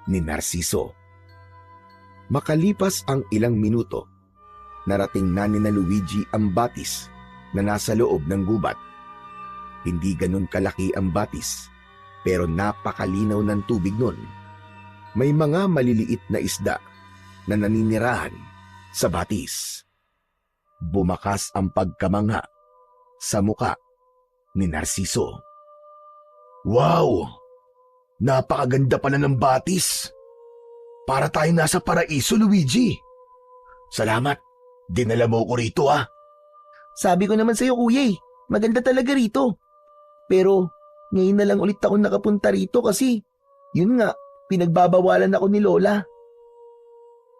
ni Narciso. Makalipas ang ilang minuto, narating na ni Luigi ang batis na nasa loob ng gubat. Hindi ganun kalaki ang batis, pero napakalinaw ng tubig nun. May mga maliliit na isda na naninirahan sa batis. Bumakas ang pagkamangha sa muka ni Narciso. Wow! Napakaganda pala ng batis. Para tayo nasa paraiso, Luigi. Salamat. Dinala mo ko rito ah. Sabi ko naman sa'yo, Kuya maganda talaga rito. Pero ngayon na lang ulit ako nakapunta rito kasi, yun nga, pinagbabawalan ako ni Lola.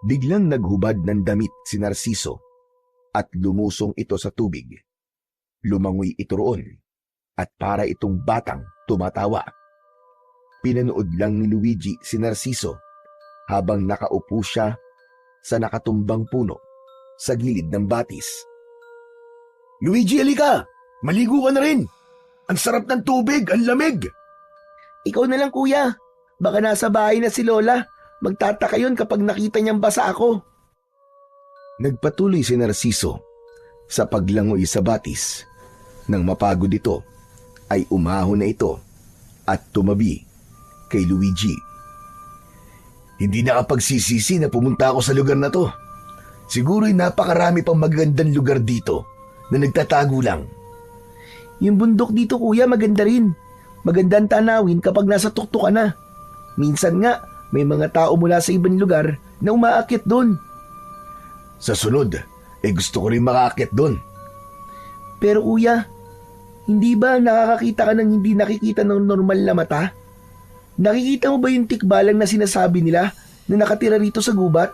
Biglang naghubad ng damit si Narciso at lumusong ito sa tubig. Lumangoy ito roon at para itong batang tumatawa. Pinanood lang ni Luigi si Narciso habang nakaupo siya sa nakatumbang puno sa gilid ng batis. Luigi, halika! Maligo ka na rin! Ang sarap ng tubig, ang lamig! Ikaw na lang, Kuya. Baka nasa bahay na si Lola. Magtataka yun kapag nakita niyang basa ako. Nagpatuloy si Narciso sa paglangoy sa batis. Nang mapagod ito, ay umahon na ito at tumabi kay Luigi. Hindi nakapagsisisi na pumunta ako sa lugar na to. Siguro'y napakarami pang magagandang lugar dito na nagtatago lang. Yung bundok dito, Kuya, maganda rin. Magandang tanawin kapag nasa tuktok ka na. Minsan nga, may mga tao mula sa ibang lugar na umaakyat doon. Sa sunod, gusto ko rin makaakyat doon. Pero Kuya, hindi ba nakakakita ka ng hindi nakikita ng normal na mata? Nakikita mo ba yung tikbalang na sinasabi nila na nakatira rito sa gubat?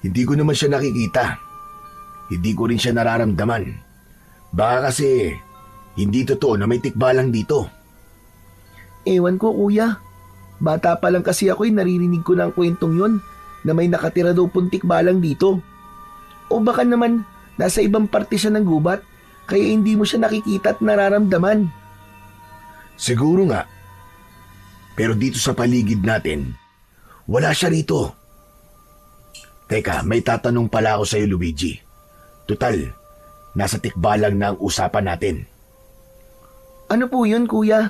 Hindi ko naman siya nakikita. Hindi ko rin siya nararamdaman. Baka kasi hindi totoo na may tikbalang dito. Ewan ko, Kuya. Bata pa lang kasi ako'y naririnig ko ng kwentong yon na may nakatira daw pong tikbalang dito. O baka naman nasa ibang parte siya ng gubat kaya hindi mo siya nakikita at nararamdaman. Siguro nga. Pero dito sa paligid natin, wala siya rito. Teka, may tatanong pala ako sa iyo, Luigi. Tutal, nasa tikbalang na ang usapan natin. Ano po yun, Kuya?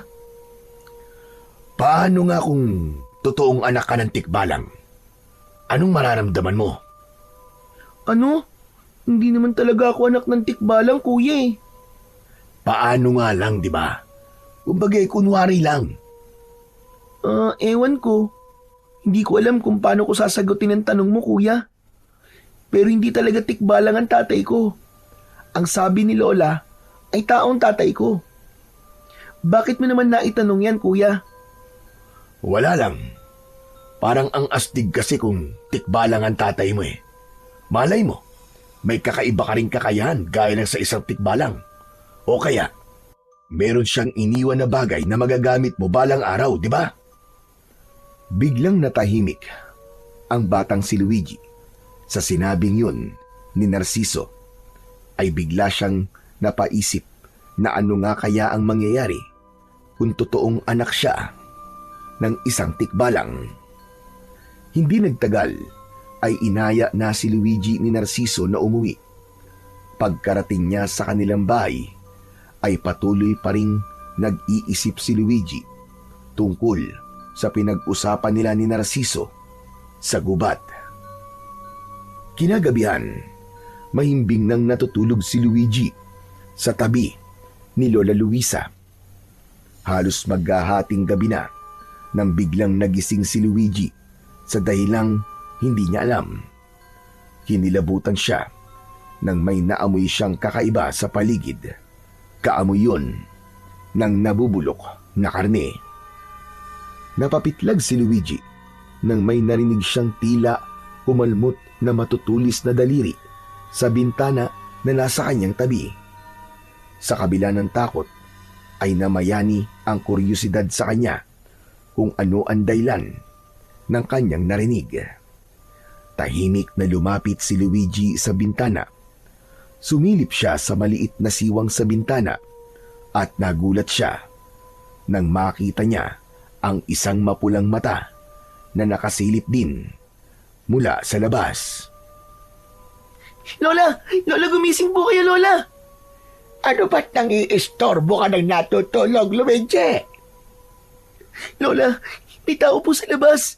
Paano nga kung totoong anak ka ng tikbalang? Anong mararamdaman mo? Ano? Hindi naman talaga ako anak ng tikbalang, Kuya Paano nga lang, di ba? Kumbaga, kunwari lang. Ewan ko. Hindi ko alam kung paano ko sasagutin ang tanong mo, Kuya. Pero hindi talaga tikbalang ang tatay ko. Ang sabi ni Lola ay taong tatay ko. Bakit mo naman naitanong yan, Kuya? Wala lang. Parang ang astig kasi kung tikbalang ang tatay mo eh. Malay mo, may kakaiba ka rin kakayahan gaya ng sa isang tikbalang. O kaya, meron siyang iniwan na bagay na magagamit mo balang araw, di ba? Biglang natahimik ang batang si Luigi. Sa sinabing yun ni Narciso, ay bigla siyang napaisip na ano nga kaya ang mangyayari kung totoong anak siya ng isang tikbalang. Hindi nagtagal ay inaya na si Luigi ni Narciso na umuwi. Pagkarating niya sa kanilang bahay, ay patuloy pa ring nag-iisip si Luigi tungkol sa pinag-usapan nila ni Narciso sa gubat. Kinagabihan, mahimbing nang natutulog si Luigi sa tabi ni Lola Luisa. Halos maghahating gabi na nang biglang nagising si Luigi sa dahilang hindi niya alam. Kinilabutan siya nang may naamoy siyang kakaiba sa paligid. Kaamoy yun ng nabubulok na karne. Napapitlag si Luigi nang may narinig siyang tila kumalmot na matutulis na daliri sa bintana na nasa kanyang tabi. Sa kabila ng takot ay namayani ang kuryosidad sa kanya kung ano ang dahilan ng kanyang narinig. Tahimik na lumapit si Luigi sa bintana. Sumilip siya sa maliit na siwang sa bintana at nagulat siya nang makita niya ang isang mapulang mata na nakasilip din mula sa labas. Lola! Lola, gumising po kayo, Lola! Ano ba't nang-iistorbo ka ng natutulog, Luigi? Lola, may tao po sa labas.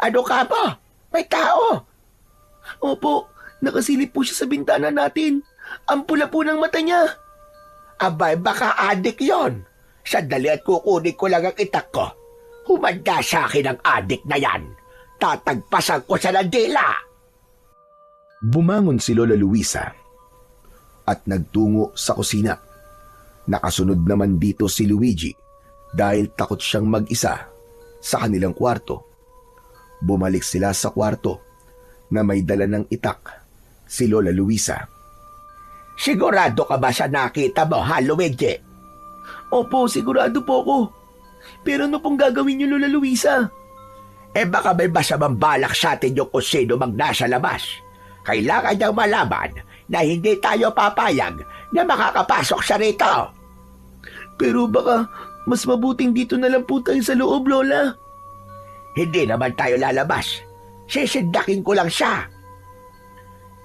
Ano ka ba? May tao. Opo, nakasilip po siya sa bintana natin. Ang pula po ng mata niya. Abay, baka adik yon. Sandali at kukunin ko lang ang itak ko. Humanda sa akin ang adik na yan. Tatagpasan ko sa landila. Bumangon si Lola Luisa at nagtungo sa kusina. Nakasunod naman dito si Luigi dahil takot siyang mag-isa sa kanilang kwarto. Bumalik sila sa kwarto na may dala ng itak si Lola Luisa. Sigurado ka ba sa nakita mo, ha, Luigi? Opo, sigurado po ako. Pero ano pong gagawin niyo, Lola Luisa? Baka may masamang balak sa atin yung kung sino mang nasa labas. Kailangan niyang malaman na hindi tayo papayag na makakapasok sa rito. Pero baka mas mabuting dito na lang po tayo sa loob, Lola. Hindi naman tayo lalabas. Sisindakin ko lang siya.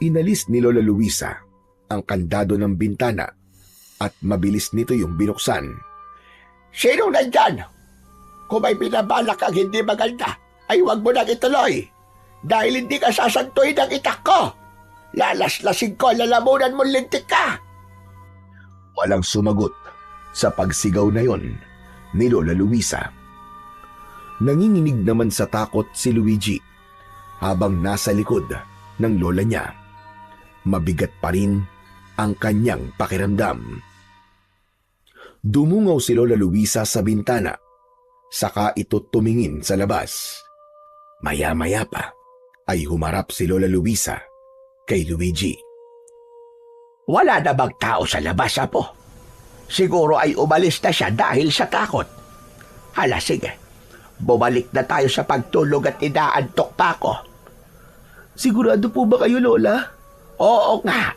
Inalis ni Lola Luisa ang kandado ng bintana at mabilis nito yung binuksan. Sinong nandyan? Kung may binabalak kang hindi maganda, ay huwag mo nang ituloy. Dahil hindi ka sasantuin ng itak ko. Lalaslasing ko, lalamunan mong lintik ka. Walang sumagot sa pagsigaw na yon ni Lola Luisa. Nanginginig naman sa takot si Luigi habang nasa likod ng lola niya. Mabigat pa rin ang kanyang pakiramdam. Dumungaw si Lola Luisa sa bintana, saka ito tumingin sa labas. Maya-maya pa ay humarap si Lola Luisa kay Luigi. Wala na bang tao sa labas, apo? Siguro ay umalis na siya dahil sa takot. Hala, sige. Bumalik na tayo sa pagtulog at inaantok pa ako. Sigurado po ba kayo, Lola? Oo nga.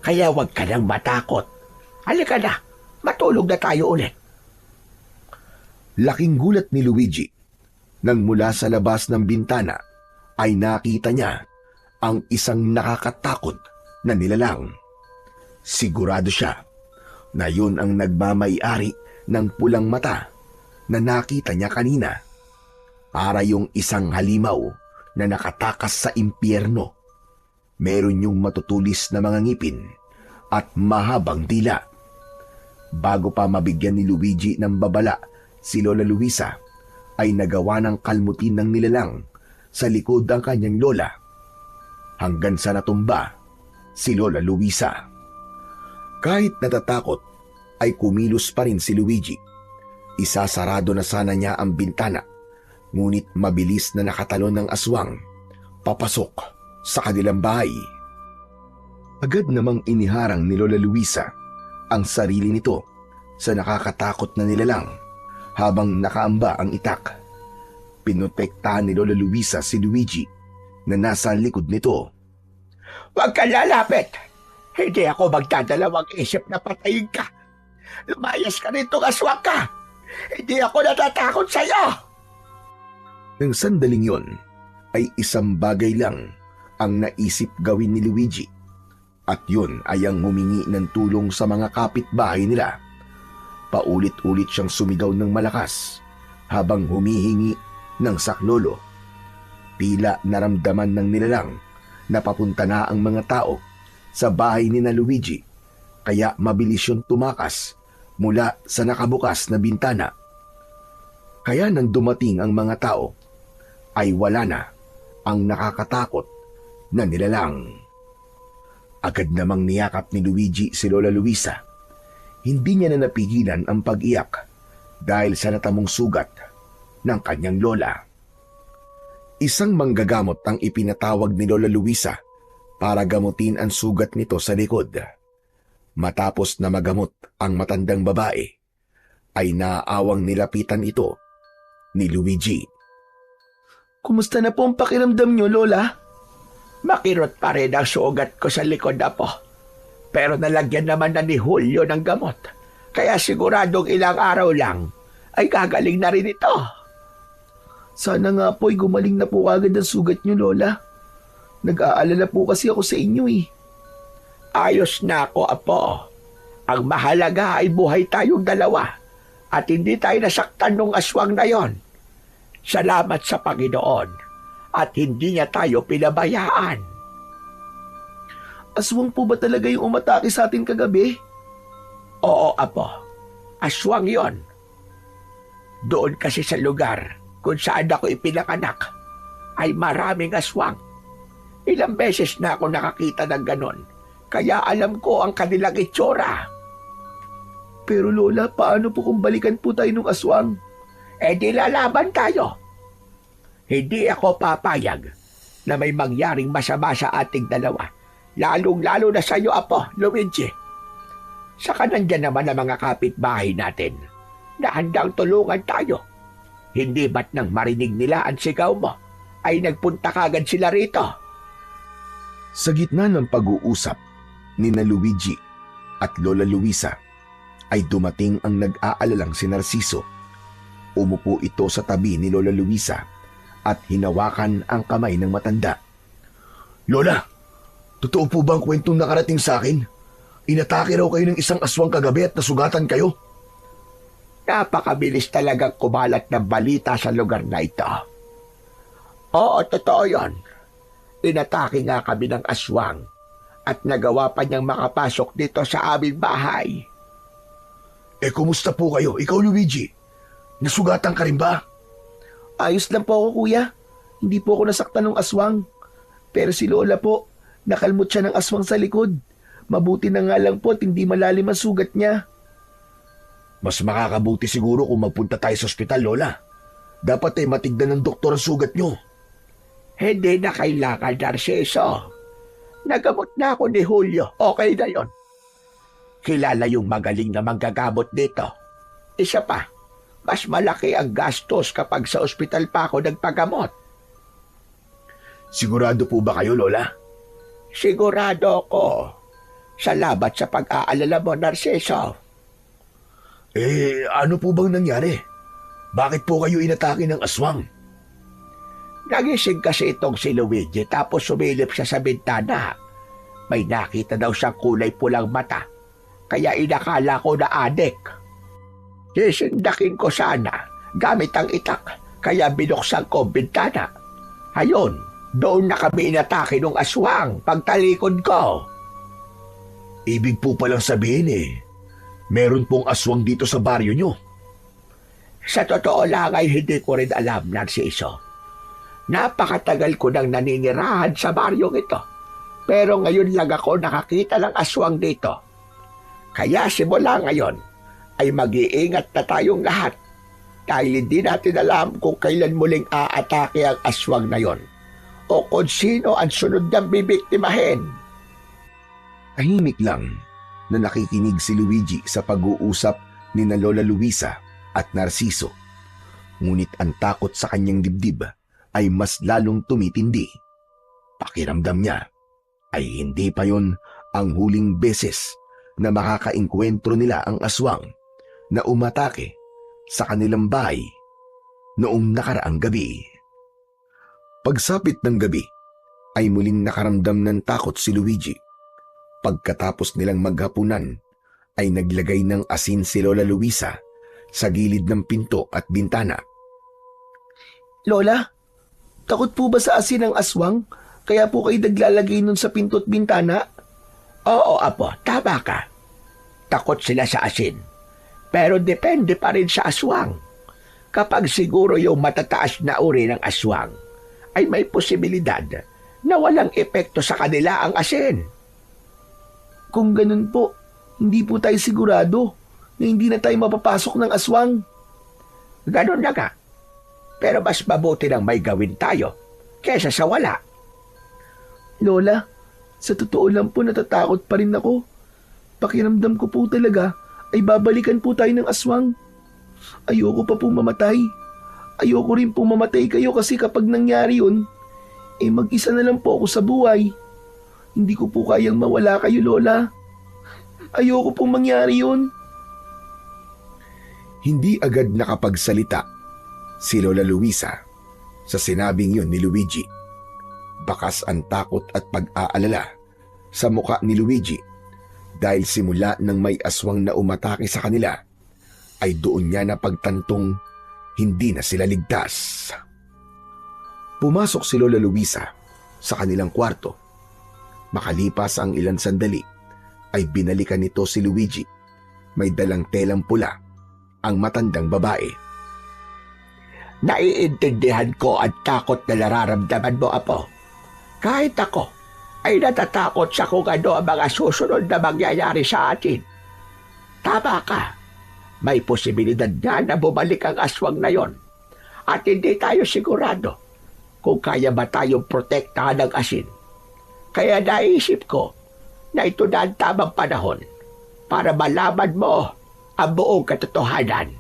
Kaya huwag ka nang matakot. Halika na. Matulog na tayo ulit. Laking gulat ni Luigi nang mula sa labas ng bintana ay nakita niya ang isang nakakatakot na nilalang. Sigurado siya na yun ang nagmamay-ari ng pulang mata na nakita niya kanina. Para yung isang halimaw na nakatakas sa impyerno. Meron yung matutulis na mga ngipin at mahabang dila. Bago pa mabigyan ni Luigi ng babala si Lola Luisa, ay nagawa ng kalmutin ng nilalang sa likod ang kanyang lola. Hanggang sa natumba si Lola Luisa. Kahit natatakot, ay kumilos pa rin si Luigi. Isasarado na sana niya ang bintana, ngunit mabilis na nakatalon ng aswang papasok sa kanilang bahay. Agad namang iniharang ni Lola Luisa ang sarili nito sa nakakatakot na nilalang habang nakaamba ang itak. Pinotektahan ni Lola Luisa si Luigi na nasa likod nito. Huwag ka lalapit! Hindi ako magdadalawang isip na patayin ka. Lumayas ka rito, aswang ka! Hindi ako natatakot sa'yo! Nang sandaling yon, ay isang bagay lang ang naisip gawin ni Luigi. At yun ay ang humingi ng tulong sa mga kapitbahay nila. Paulit-ulit siyang sumigaw ng malakas habang humihingi ng saklolo. Tila naramdaman ng nilalang na papunta na ang mga tao sa bahay ni na Luigi, kaya mabilis yung tumakas mula sa nakabukas na bintana. Kaya nang dumating ang mga tao, ay wala na ang nakakatakot na nilalang. Agad namang niyakap ni Luigi si Lola Luisa. Hindi niya na napigilan ang pag-iyak dahil sa natamong sugat ng kanyang lola. Isang manggagamot ang ipinatawag ni Lola Luisa para gamutin ang sugat nito sa likod. Matapos na magamot ang matandang babae, ay naaawang nilapitan ito ni Luigi. Kumusta na po ang pakiramdam niyo, Lola? Makirot pa rin ang sugat ko sa likod, Apo. Pero nalagyan naman na ni Julio ng gamot. Kaya siguradong ilang araw lang ay gagaling na rin ito. Sana nga po'y gumaling na po agad ang sugat niyo, Lola. Nag-aalala po kasi ako sa inyo eh. Ayos na ako, Apo. Ang mahalaga ay buhay tayong dalawa at hindi tayo nasaktan ng aswang na yon. Salamat sa Panginoon at hindi niya tayo pinabayaan. Aswang po ba talaga yung umatake sa atin kagabi? Oo, Apo. Aswang yon. Doon kasi sa lugar kung saan ako ipinanganak ay maraming aswang. Ilang beses na ako nakakita ng ganon, kaya alam ko ang kanilang itsura. Pero Lola, paano po kung balikan po tayo ng aswang? Di lalaban tayo. Hindi ako papayag na may mangyaring masama sa ating dalawa, lalong-lalo na sa iyo, Apo, Luigi. Saka nandyan naman ang mga kapitbahay natin na handang tulungan tayo. Hindi ba't nang marinig nila ang sigaw mo, ay nagpunta kagad sila rito? Sa gitna ng pag-uusap ni na Luigi at Lola Luisa, ay dumating ang nag-aalalang si Narciso. Umupo ito sa tabi ni Lola Luisa at hinawakan ang kamay ng matanda. Lola, totoo po ba ang kwentong nakarating sa akin? Inatake raw kayo ng isang aswang kagabi at nasugatan kayo? Napakabilis talagang kumalat ng balita sa lugar na ito. Oo, totoo yon. Inatake nga kami ng aswang at nagawa pa niyang makapasok dito sa aming bahay. Kumusta po kayo? Ikaw, Luigi, nasugatan ka rin ba? Ayos lang po ako, kuya. Hindi po ako nasaktan ng aswang. Pero si Lola po, nakalmot siya ng aswang sa likod. Mabuti na nga lang po at hindi malalim ang sugat niya. Mas makakabuti siguro kung magpunta tayo sa ospital, Lola. Dapat matignan ng doktor ang sugat nyo. Hindi na kailangan, Narciso. Nagamot na ako ni Julio. Okay na yon. Kilala yung magaling na manggagamot dito. Isa pa, mas malaki ang gastos kapag sa ospital pa ako nagpagamot. Sigurado po ba kayo, Lola? Sigurado ako. Salamat sa pag-aalala mo, Narciso. Ano po bang nangyari? Bakit po kayo inatake ng aswang? Nagising kasi itong si Luigi tapos sumilip siya sa bintana. May nakita daw siyang kulay pulang mata, kaya inakala ko na adik. Sisindakin ko sana gamit ang itak, kaya binuksan ko ang bintana. Hayon, doon na kami inatake ng aswang pagtalikod ko. Ibig po palang sabihin meron pong aswang dito sa baryo nyo. Sa totoo lang ay hindi ko rin alam, Narciso. Napakatagal ko nang naninirahan sa baryong ito. Pero ngayon lang ako nakakita ng aswang dito. Kaya simula ngayon ay mag-iingat na tayong lahat dahil hindi natin alam kung kailan muling aatake ang aswang na yon o kung sino ang sunod niyang bibiktimahin. Tahimik lang na nakikinig si Luigi sa pag-uusap ni na Lola Luisa at Narciso. Ngunit ang takot sa kanyang dibdib ay mas lalong tumitindi. Pakiramdam niya ay hindi pa yon ang huling beses na makakainkwentro nila ang aswang na umatake sa kanilang bahay noong nakaraang gabi. Pagsapit ng gabi ay muling nakaramdam ng takot si Luigi. Pagkatapos nilang maghapunan ay naglagay ng asin si Lola Luisa sa gilid ng pinto at bintana. Lola, takot po ba sa asin ang aswang? Kaya po kayo naglalagay nun sa pinto at bintana? Oo, apo, tama ka. Takot sila sa asin. Pero depende pa rin sa aswang. Kapag siguro yung matataas na uri ng aswang, ay may posibilidad na walang epekto sa kanila ang asin. Kung ganun po, hindi po tayo sigurado na hindi na tayo mapapasok ng aswang. Ganon na nga. Pero mas mabuti nang may gawin tayo kesa sa wala. Lola, sa totoo lang po natatakot pa rin ako. Pakiramdam ko po talaga ay babalikan po tayo ng aswang. Ayoko pa po mamatay. Ayoko rin po mamatay kayo kasi kapag nangyari yun, mag-isa na lang po ako sa buhay. Hindi ko po kayang mawala kayo, Lola. Ayoko pong mangyari yun. Hindi agad nakapagsalita si Lola Luisa sa sinabing yun ni Luigi. Bakas ang takot at pag-aalala sa muka ni Luigi dahil simula nang may aswang na umatake sa kanila ay doon niya napagtantong hindi na sila ligtas. Pumasok si Lola Luisa sa kanilang kwarto. Makalipas ang ilang sandali ay binalikan nito si Luigi. May dalang telang pula ang matandang babae. Naiintindihan ko ang takot na nararamdaman mo, apo. Kahit ako ay natatakot sa kung ano ang mga susunod na mangyayari sa atin. Tama ka. May posibilidad nga na bumalik ang aswang na yon. At hindi tayo sigurado kung kaya ba tayong protektahan ng asin. Kaya naisip ko na ito na ang tamang panahon para malaman mo ang buong katotohanan.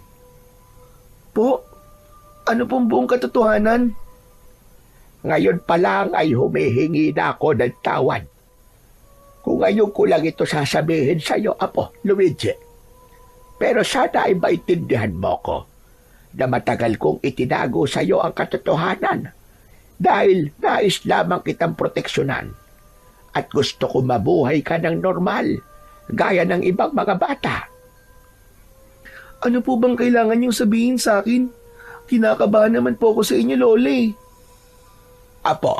Po, ano pong buong katotohanan? Ngayon pa lang ay humihingi na ako ng tawad. Kung ngayon ko lang ito sasabihin sa iyo, apo, Luigi. Pero sana ay maintindihan mo ko na matagal kong itinago sa iyo ang katotohanan dahil nais lamang kitang proteksyonan at gusto ko mabuhay ka ng normal gaya ng ibang mga bata. Ano po bang kailangan niyong sabihin sa akin? Kinakabahan naman po ako sa inyo, Lola eh. Apo,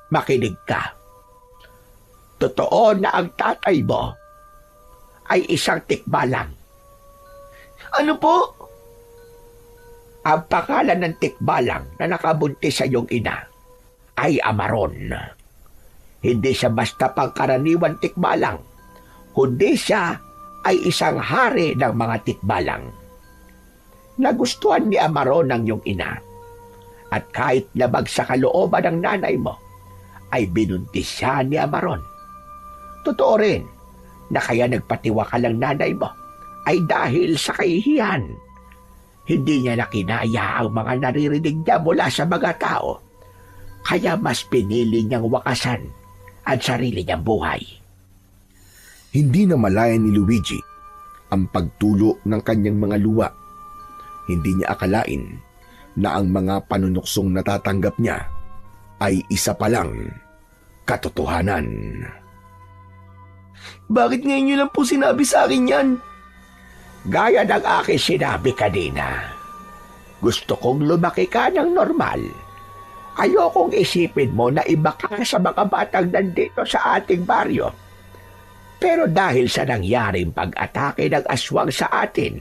makinig ka. Totoo na ang tatay mo ay isang tikbalang. Ano po? Ang pangalan ng tikbalang na nakabuntis sa iyong ina ay Amaron. Hindi siya basta pangkaraniwan tikbalang, kundi siya ay isang hari ng mga tikbalang. Nagustuhan ni Amaron ng iyong ina. At kahit labag sa kalooban ng nanay mo, ay binuntis siya ni Amaron. Totoo rin na kaya nagpatiwakal ang nanay mo ay dahil sa kahihiyan. Hindi niya nakinaya ang mga naririnig niya mula sa mga tao, kaya mas pinili niyang wakasan ang sarili niyang buhay. Hindi na malaya ni Luigi ang pagtulo ng kanyang mga luwa. Hindi niya akalain na ang mga panunuksong natatanggap niya ay isa palang katotohanan. Bakit ngayon niyo lang po sinabi sa akin yan? Gaya ng aking sinabi kanina, gusto kong lumaki ka ng normal. Ayokong isipin mo na iba ka sa mga batang nandito sa ating baryo. Pero dahil sa nangyaring pag-atake ng aswang sa atin,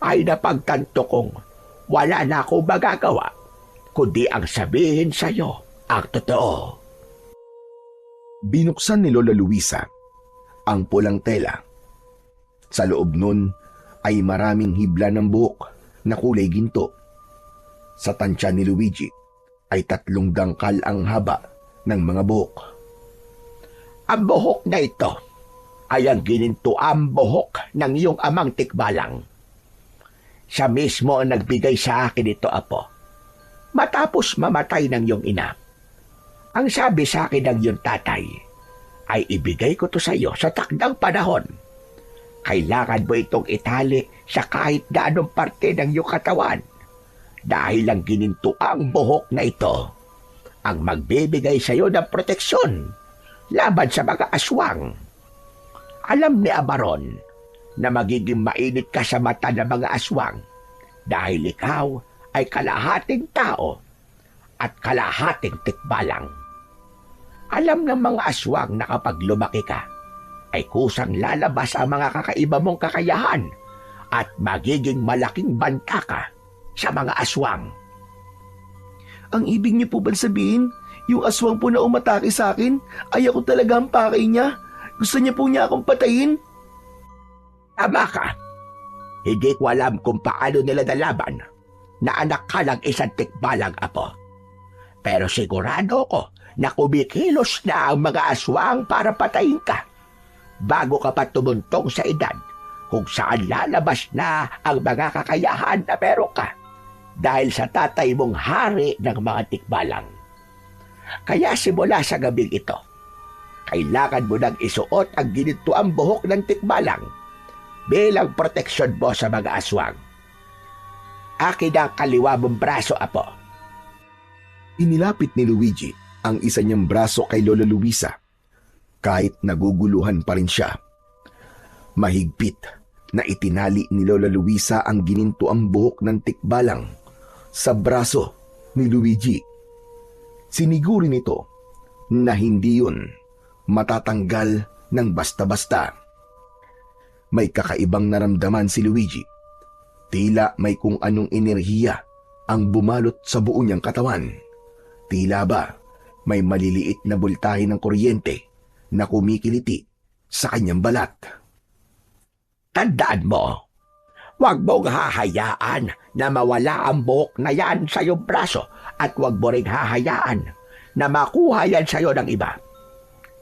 ay napagtanto kong wala na akong magagawa, kundi ang sabihin sa iyo ang totoo. Binuksan ni Lola Luisa ang pulang tela. Sa loob nun ay maraming hibla ng buhok na kulay ginto. Sa tansya ni Luigi ay 3 dangkal ang haba ng mga buhok. Ang buhok na ito ay ang ginintuang buhok ng iyong amang tikbalang. Siya mismo ang nagbigay sa akin ito, apo, matapos mamatay ng iyong ina. Ang sabi sa akin ng iyong tatay ay ibigay ko to sa iyo sa takdang panahon. Kailangan mo itong itali sa kahit na anong parte ng iyong katawan dahil ang ginintuang buhok na ito ang magbibigay sa iyo ng proteksyon laban sa mga aswang. Alam ni Abaron na magiging mainit ka sa mata ng mga aswang dahil ikaw ay kalahating tao at kalahating tikbalang. Alam ng mga aswang na kapag lumaki ka, ay kusang lalabas ang mga kakaiba mong kakayahan at magiging malaking banta ka sa mga aswang. Ang ibig niyo po ba sabihin, yung aswang po na umatake sa akin, ay ako talaga ang pakay niya? Gusto niya po niya akong patayin? Tama ka. Hindi ko alam kung paano nila nalaban na anak ka ng isang tikbalang apo. Pero sigurado ko na kumikilos na ang mga aswang para patayin ka bago ka pa tumuntong sa edad kung saan lalabas na ang mga kakayahan na meron ka dahil sa tatay mong hari ng mga tikbalang. Kaya simula sa gabing ito, kailangan mo nang isuot ang ginintuang buhok ng tikbalang bilang proteksyon mo sa mga aswang. Akin ang kaliwa mong braso, apo. Inilapit ni Luigi ang isa niyang braso kay Lola Luisa kahit naguguluhan pa rin siya. Mahigpit na itinali ni Lola Luisa ang ginintuang buhok ng tikbalang sa braso ni Luigi. Siniguri nito na hindi yun matatanggal ng basta-basta. May kakaibang naramdaman si Luigi. Tila may kung anong enerhiya ang bumalot sa buo niyang katawan. Tila ba may maliliit na bultahe ng kuryente na kumikiliti sa kanyang balat. Tandaan mo, huwag mong hahayaan na mawala ang buhok na yan sa iyong braso at huwag mo rin hahayaan na makuha yan sa iyo ng iba.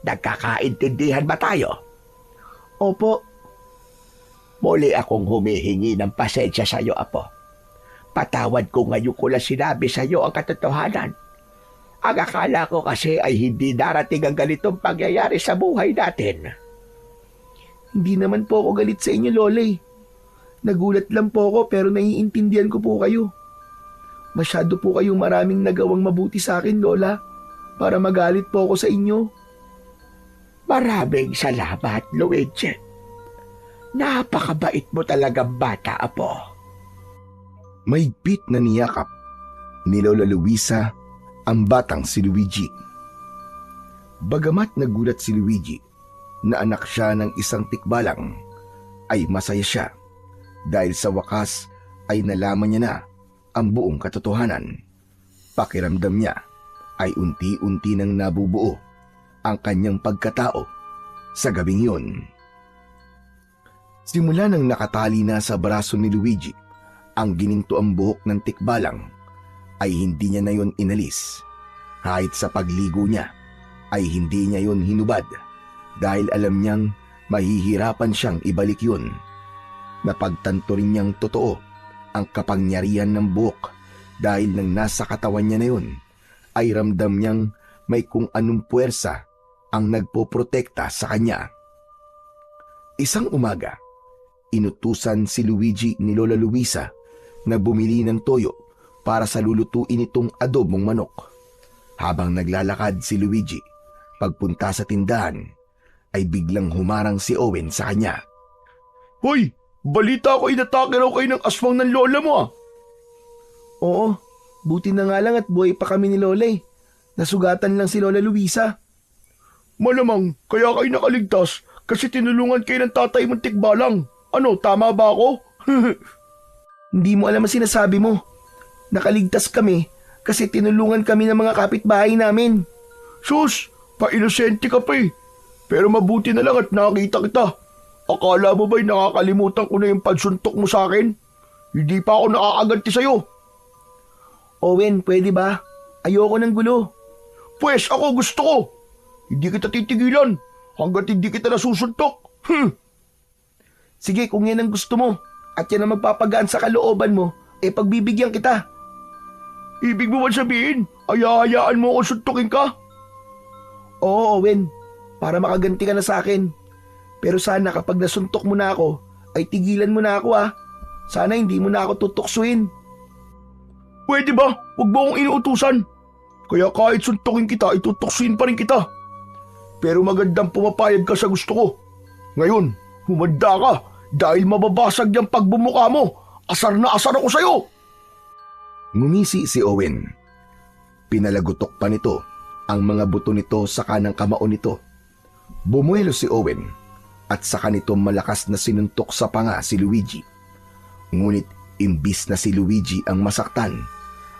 Nagkakaintindihan ba tayo? Opo. Muli akong humihingi ng pasensya sa iyo, apo. Patawad ko ngayon ko lang sinabi sa iyo ang katotohanan. Ang akala ko kasi ay hindi darating ang ganitong pangyayari sa buhay natin. Hindi naman po ako galit sa inyo, Lola. Nagulat lang po ako pero naiintindihan ko po kayo. Masyado po kayong maraming nagawang mabuti sa akin, Lola, para magalit po ako sa inyo. Maraming salamat, Luigi. Napakabait mo talagang bata, apo. Mahigpit na niyakap ni Lola Luisa ang batang si Luigi. Bagamat nagulat si Luigi na anak siya ng isang tikbalang, ay masaya siya dahil sa wakas ay nalaman niya na ang buong katotohanan. Pakiramdam niya ay unti-unti nang nabubuo ang kanyang pagkatao sa gabing yun. Simula nang nakatali na sa braso ni Luigi ang ginintuang buhok ng tikbalang, ay hindi niya na yon inalis. Kahit sa pagligo niya ay hindi niya yon hinubad dahil alam niyang mahihirapan siyang ibalik yun. Napagtanto rin niyang totoo ang kapangyarihan ng buhok dahil nang nasa katawan niya na yun ay ramdam niyang may kung anong puwersa ang nagpoprotekta sa kanya. Isang umaga, inutusan si Luigi ni Lola Luisa na bumili ng toyo para sa lulutuin itong adobong manok. Habang naglalakad si Luigi, pagpunta sa tindahan, ay biglang humarang si Owen sa kanya. Hoy! Balita ko inatake raw kayo ng aswang ng lola mo, ah! Oo, buti na nga lang at buhay pa kami ni Lola. Nasugatan lang si Lola Luisa. Malamang kaya kayo nakaligtas kasi tinulungan kayo ng tatay mong tikbalang. Ano, tama ba ako? Hindi mo alam ang sinasabi mo. Nakaligtas kami kasi tinulungan kami ng mga kapitbahay namin. Sus, pa-inosente ka pa eh. Pero mabuti na lang at nakita kita. Akala mo ba'y nakakalimutan ko na yung pagsuntok mo sa akin? Hindi pa ako nakakaganti sa'yo. Owen, pwede ba? Ayoko ng gulo. Pwes ako gusto ko. Hindi kita titigilan hanggat hindi kita nasusuntok. Sige, kung yan ang gusto mo at yan ang magpapagaan sa kalooban mo, pagbibigyan kita. Ibig mo ba sabihin, hayaan mo akong suntukin ka? Oo, Owen. Para makaganti ka na sa akin. Pero sana kapag nasuntok mo na ako, ay tigilan mo na ako ah. Sana hindi mo na ako tutuksuin. Pwede ba? Huwag mo akong inuutusan. Kaya kahit suntukin kita, itutuksuin pa rin kita. Pero magandang pumapayag ka sa gusto ko. Ngayon, humanda ka dahil mababasag yung pagbumuka mo. Asar na asar ako sa'yo. Ngumisi si Owen. Pinalagutok pa nito ang mga buto nito sa kanang kamao nito. Bumuelo si Owen at saka nito malakas na sinuntok sa panga si Luigi. Ngunit imbis na si Luigi ang masaktan,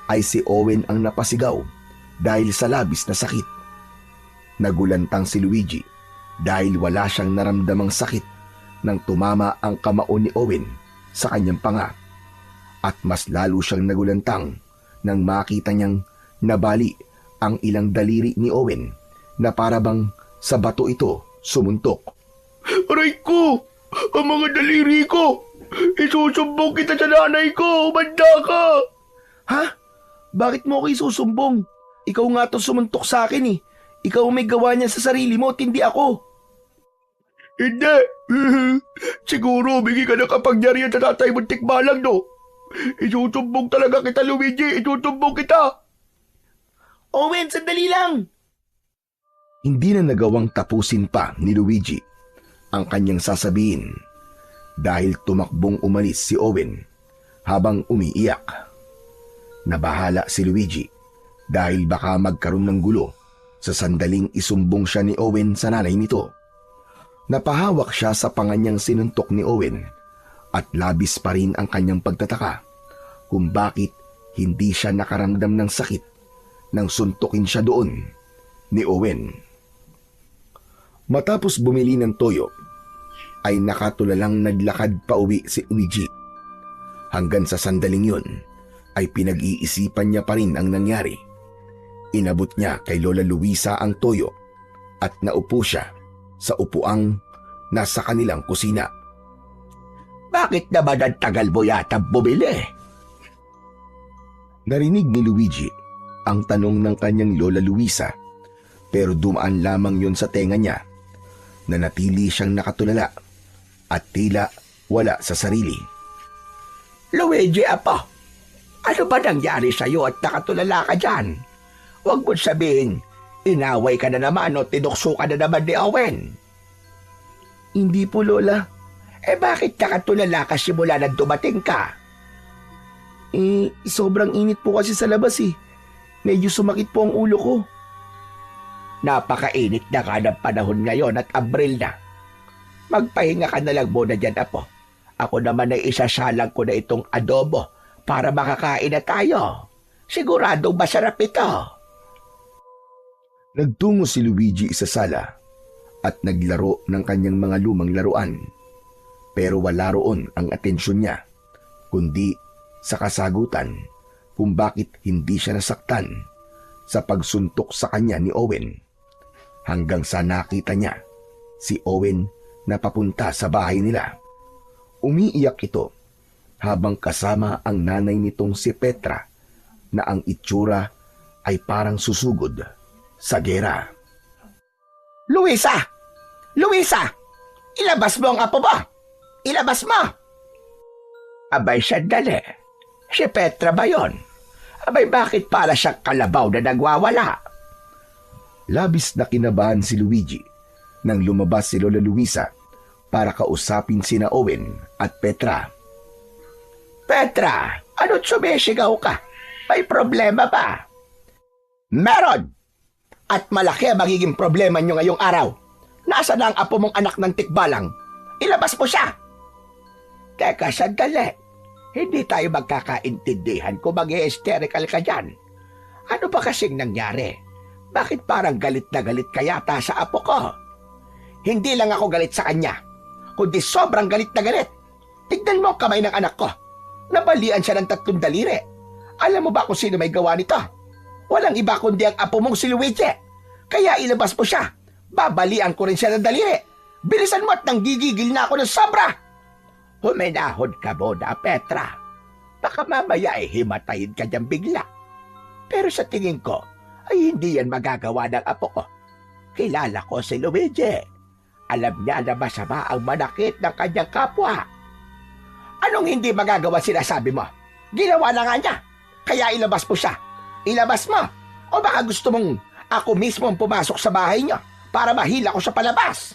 ay si Owen ang napasigaw dahil sa labis na sakit. Nagulantang si Luigi dahil wala siyang naramdamang sakit nang tumama ang kamao ni Owen sa kanyang panga. At mas lalo siyang nagulantang nang makita niyang nabali ang ilang daliri ni Owen na parabang sa bato ito sumuntok. Aray ko! Ang mga daliri ko! Isusumbong kita sa nanay ko! Humanda ka! Ha? Bakit mo ako isusumbong? Ikaw nga to sumuntok sa akin eh. Ikaw ang may gawa niya sa sarili mo at hindi ako. Hindi! Siguro bigay ka ng kapangyarihan sa tatay mong tikbalang, no? Isusumbong talaga kita, Luigi! Isusumbong kita! Owen, sandali lang! Hindi na nagawang tapusin pa ni Luigi ang kanyang sasabihin dahil tumakbong umalis si Owen habang umiiyak. Nabahala si Luigi dahil baka magkaroon ng gulo sa sandaling isumbong siya ni Owen sa nanay nito. Napahawak siya sa panganyang sinuntok ni Owen at labis pa rin ang kanyang pagtataka kung bakit hindi siya nakaramdam ng sakit nang suntukin siya doon ni Owen. Matapos bumili ng toyo, ay nakatulalang naglakad pa uwi si Luigi. Hanggang sa sandaling yun, ay pinag-iisipan niya pa rin ang nangyari. Inabot niya kay Lola Luisa ang toyo at naupo siya sa upuang nasa kanilang kusina. Bakit naman ang tagal mo yata bumili? Narinig ni Luigi ang tanong ng kanyang Lola Luisa, pero dumaan lamang yon sa tenga niya na natili siyang nakatulala at tila wala sa sarili. Luigi, apo, ano ba nangyari sa'yo at nakatulala ka dyan? Huwag mo sabihin, inaway ka na naman o tinukso ka na naman ni Owen. Hindi po, Lola. Bakit nakatulala ka simula na dumating ka? Sobrang init po kasi sa labas eh. Medyo sumakit po ang ulo ko. Napakainit na ka ng panahon ngayon at Abril na. Magpahinga ka na lang muna dyan, apo. Ako naman ay isasalang ko na itong adobo para makakain na tayo. Siguradong masarap ito. Nagtungo si Luigi sa sala at naglaro ng kanyang mga lumang laruan. Pero wala roon ang atensyon niya, kundi sa kasagutan kung bakit hindi siya nasaktan sa pagsuntok sa kanya ni Owen. Hanggang sa nakita niya si Owen na papunta sa bahay nila. Umiiyak ito habang kasama ang nanay nitong si Petra na ang itsura ay parang susugod sa gera. Luisa! Luisa! Ilabas mo ang apo mo! Ilabas mo! Abay, sandali. Si Petra ba yon? Abay, bakit para siyang kalabaw na nagwawala? Labis na kinabahan si Luigi nang lumabas si Lola Luisa para kausapin sina Owen at Petra. Petra, ano't sumisigaw ka? May problema ba? Meron! At malaki ang magiging problema niyo ngayong araw. Nasa na ang apo mong anak ng tikbalang? Ilabas mo siya! Teka, sandali. Hindi tayo magkakaintindihan kung mag-hysterical ka dyan. Ano ba kasing nangyari? Bakit parang galit na galit ka yata sa apo ko? Hindi lang ako galit sa kanya, kundi sobrang galit na galit. Tignan mo ang kamay ng anak ko. Nabalian siya ng 3 daliri. Alam mo ba kung sino may gawa nito? Walang iba kundi ang apo mong si Luigi. Kaya ilabas mo siya. Babalian ko rin siya ng daliri. Bilisan mo at nanggigigil na ako ng sobra. Huminahon ka muna, Petra. Baka mamaya ay himatayin ka dyan bigla. Pero sa tingin ko, ay hindi yan magagawa ng apo ko. Kilala ko si Luigi. Alam niya na masama ang manakit ng kanyang kapwa. Anong hindi magagawa sinasabi mo? Ginawa na nga niya. Kaya ilabas mo siya. Ilabas mo. O baka gusto mong ako mismo ang pumasok sa bahay niyo para mahila ko sa palabas?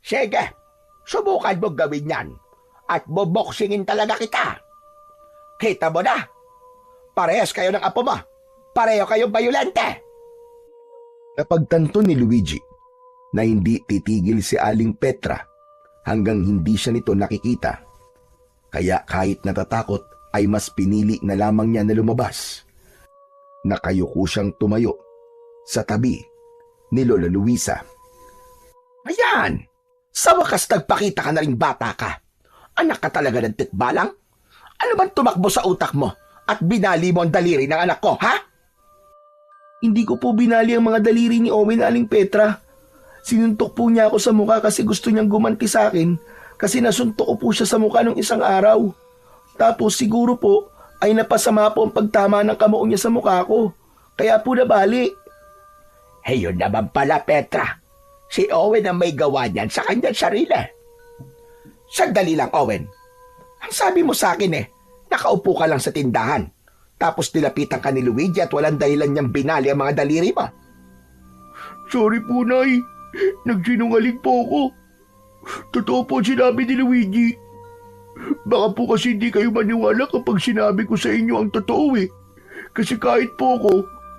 Sige, subukan mo gawin yan at boboksingin talaga kita. Kita mo na. Parehas kayo ng apo mo. Pareho kayong bayulente. Napagtanto ni Luigi na hindi titigil si Aling Petra hanggang hindi siya nito nakikita. Kaya kahit natatakot ay mas pinili na lamang niya na lumabas. Nakayuko siyang tumayo sa tabi ni Lola Luisa. Ayan! Sa wakas nagpakita ka na ring bata ka. Anak ka talaga ng tikbalang? Ano bang tumakbo sa utak mo at binali mo ang daliri ng anak ko, ha? Hindi ko po binali ang mga daliri ni Owen, Aling Petra. Sinuntok po niya ako sa mukha kasi gusto niyang gumanti sa akin kasi nasuntok ko po siya sa mukha nung isang araw. Tapos siguro po ay napasama po ang pagtama ng kamao niya sa mukha ko. Kaya po nabali. Hey, yun naman pala, Petra. Si Owen ang may gawa niyan sa kanyang sarili. Sandali lang, Owen. Ang sabi mo sa akin nakaupo ka lang sa tindahan. Tapos nilapitan ka ni Luigi at walang dahilan niyang binali ang mga daliri mo. Sorry po, Nay. Nagsinungaling po ako. Totoo po sinabi ni Luigi. Baka po kasi hindi kayo maniwala kapag sinabi ko sa inyo ang totoo Kasi kahit po ako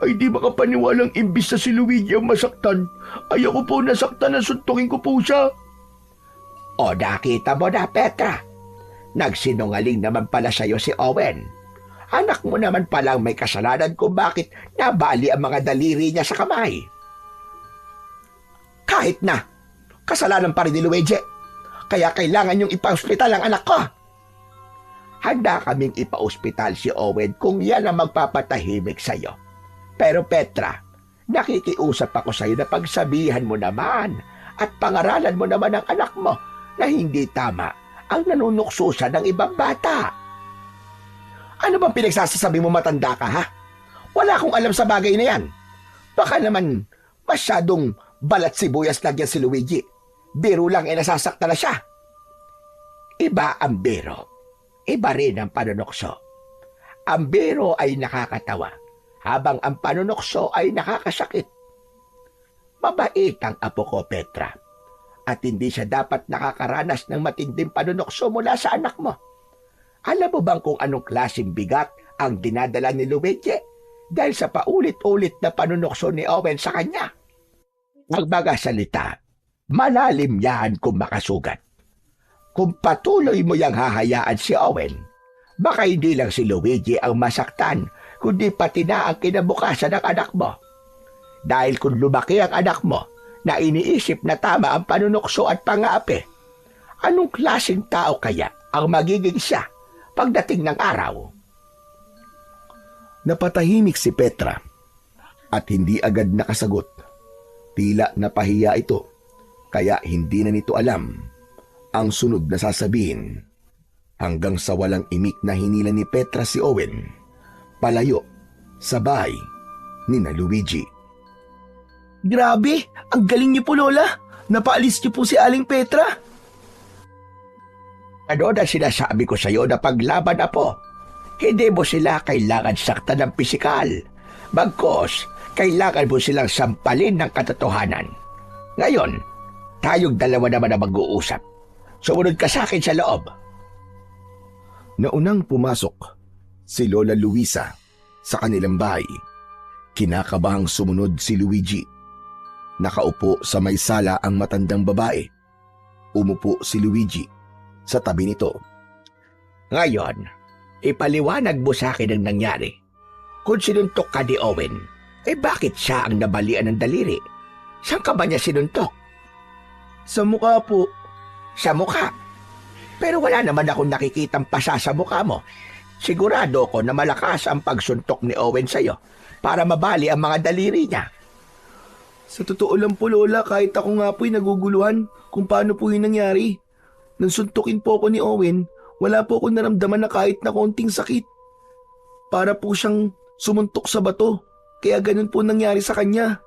ay di makapaniwalang imbis na si Luigi ang masaktan, ay ako po nasaktan na suntukin ko po siya. O nakita mo na, Petra. Nagsinungaling naman pala sa'yo si Owen. Anak mo naman palang may kasalanan kung bakit nabali ang mga daliri niya sa kamay. Kahit na, kasalanan pa rin ni Luigi. Kaya kailangan niyong ipa-ospital ang anak ko. Handa kaming ipa-ospital si Owen kung yan ang magpapatahimik sa'yo. Pero Petra, nakikiusap ako sa'yo na pagsabihan mo naman at pangaralan mo naman ang anak mo na hindi tama ang nanunuksusan ng ibang bata. Ano bang pinagsasasabi mo, matanda ka, ha? Wala akong alam sa bagay na yan. Baka naman masyadong balat sibuyas lang yan si Luigi. Biro lang nasasakta na siya. Iba ang biro. Iba rin ang panunokso. Ang biro ay nakakatawa, habang ang panunokso ay nakakasakit. Mabait ang apo ko, Petra. At hindi siya dapat nakakaranas ng matinding panunokso mula sa anak mo. Alam mo bang kung anong klaseng bigat ang dinadala ni Luigi dahil sa paulit-ulit na panunokso ni Owen sa kanya? Magbaga salita, malalim yan kung makasugat. Kung patuloy mo yang hahayaan si Owen, baka hindi lang si Luigi ang masaktan, kundi pati na ang kinabukasan ng anak mo. Dahil kung lumaki ang anak mo na iniisip na tama ang panunokso at pang-aapi, anong klaseng tao kaya ang magiging siya pagdating ng araw? Napatahimik si Petra at hindi agad nakasagot. Tila napahiya ito, kaya hindi na nito alam ang sunod na sasabihin. Hanggang sa walang imik na hinila ni Petra si Owen palayo sa bahay ni na Luigi. Grabe, ang galing niyo po, Lola. Napaalis niyo po si Aling Petra. Ano na sinasabi ko sa iyo na paglaban na po? Hindi mo sila kailangan saktan ng pisikal. Bagkos, kailangan mo silang sampalin ng katotohanan. Ngayon, tayong dalawa naman na mag-uusap. Sumunod ka sa akin sa loob. Naunang pumasok si Lola Luisa sa kanilang bahay. Kinakabahang sumunod si Luigi. Nakaupo sa may sala ang matandang babae. Umupo si Luigi sa tabi nito. Ngayon, ipaliwanag mo sa akin ang nangyari. Kung sinuntok ka ni Owen, bakit siya ang nabalian ng daliri? Saan ka ba niya sinuntok? Sa mukha po. Sa mukha? Pero wala naman akong nakikitang pasa sa mukha mo. Sigurado ko na malakas ang pagsuntok ni Owen sa'yo para mabali ang mga daliri niya. Sa totoo lang po, Lola, kahit ako nga po'y naguguluhan kung paano po yung nangyari. Nang suntukin po ako ni Owen, wala po akong naramdaman na kahit na konting sakit. Para po siyang sumuntok sa bato, kaya ganun po nangyari sa kanya.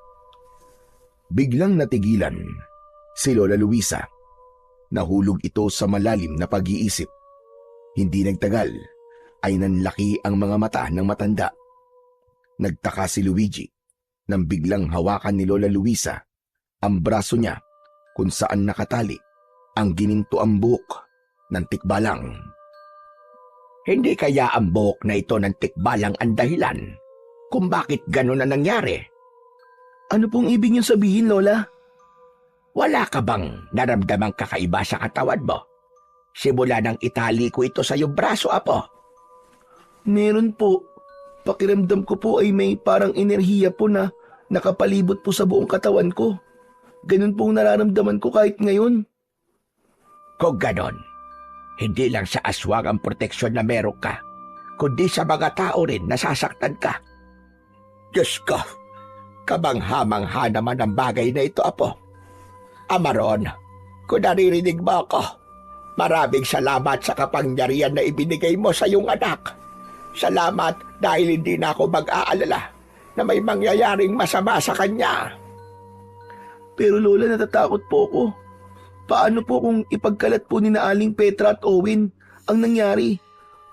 Biglang natigilan si Lola Luisa. Nahulog ito sa malalim na pag-iisip. Hindi nagtagal ay nanlaki ang mga mata ng matanda. Nagtaka si Luigi nang biglang hawakan ni Lola Luisa ang braso niya kung saan nakatali ang ginintuang buhok ng tikbalang. Hindi kaya ang buhok na ito ng tikbalang ang dahilan kung bakit gano'n na nangyari? Ano pong ibig niyong sabihin, Lola? Wala ka bang naramdamang kakaiba sa katawan mo? Simula nang itali ko ito sa iyong braso, Apo. Meron po. Pakiramdam ko po ay may parang enerhiya po na nakapalibot po sa buong katawan ko. Ganun pong nararamdaman ko kahit ngayon. Kung ganon, hindi lang sa aswang ang proteksyon na meron ka, kundi sa mga tao rin nasasaktan ka. Diyos ko, kabangha-mangha naman ang bagay na ito, Apo. Amaron, kung naririnig mo ako, maraming salamat sa kapangyarihan na ibinigay mo sa iyong anak. Salamat dahil hindi na ako mag-aalala na may mangyayaring masama sa kanya. Pero Lola, natatakot po ako. Paano po kung ipagkalat po ni na Aling Petra at Owen ang nangyari?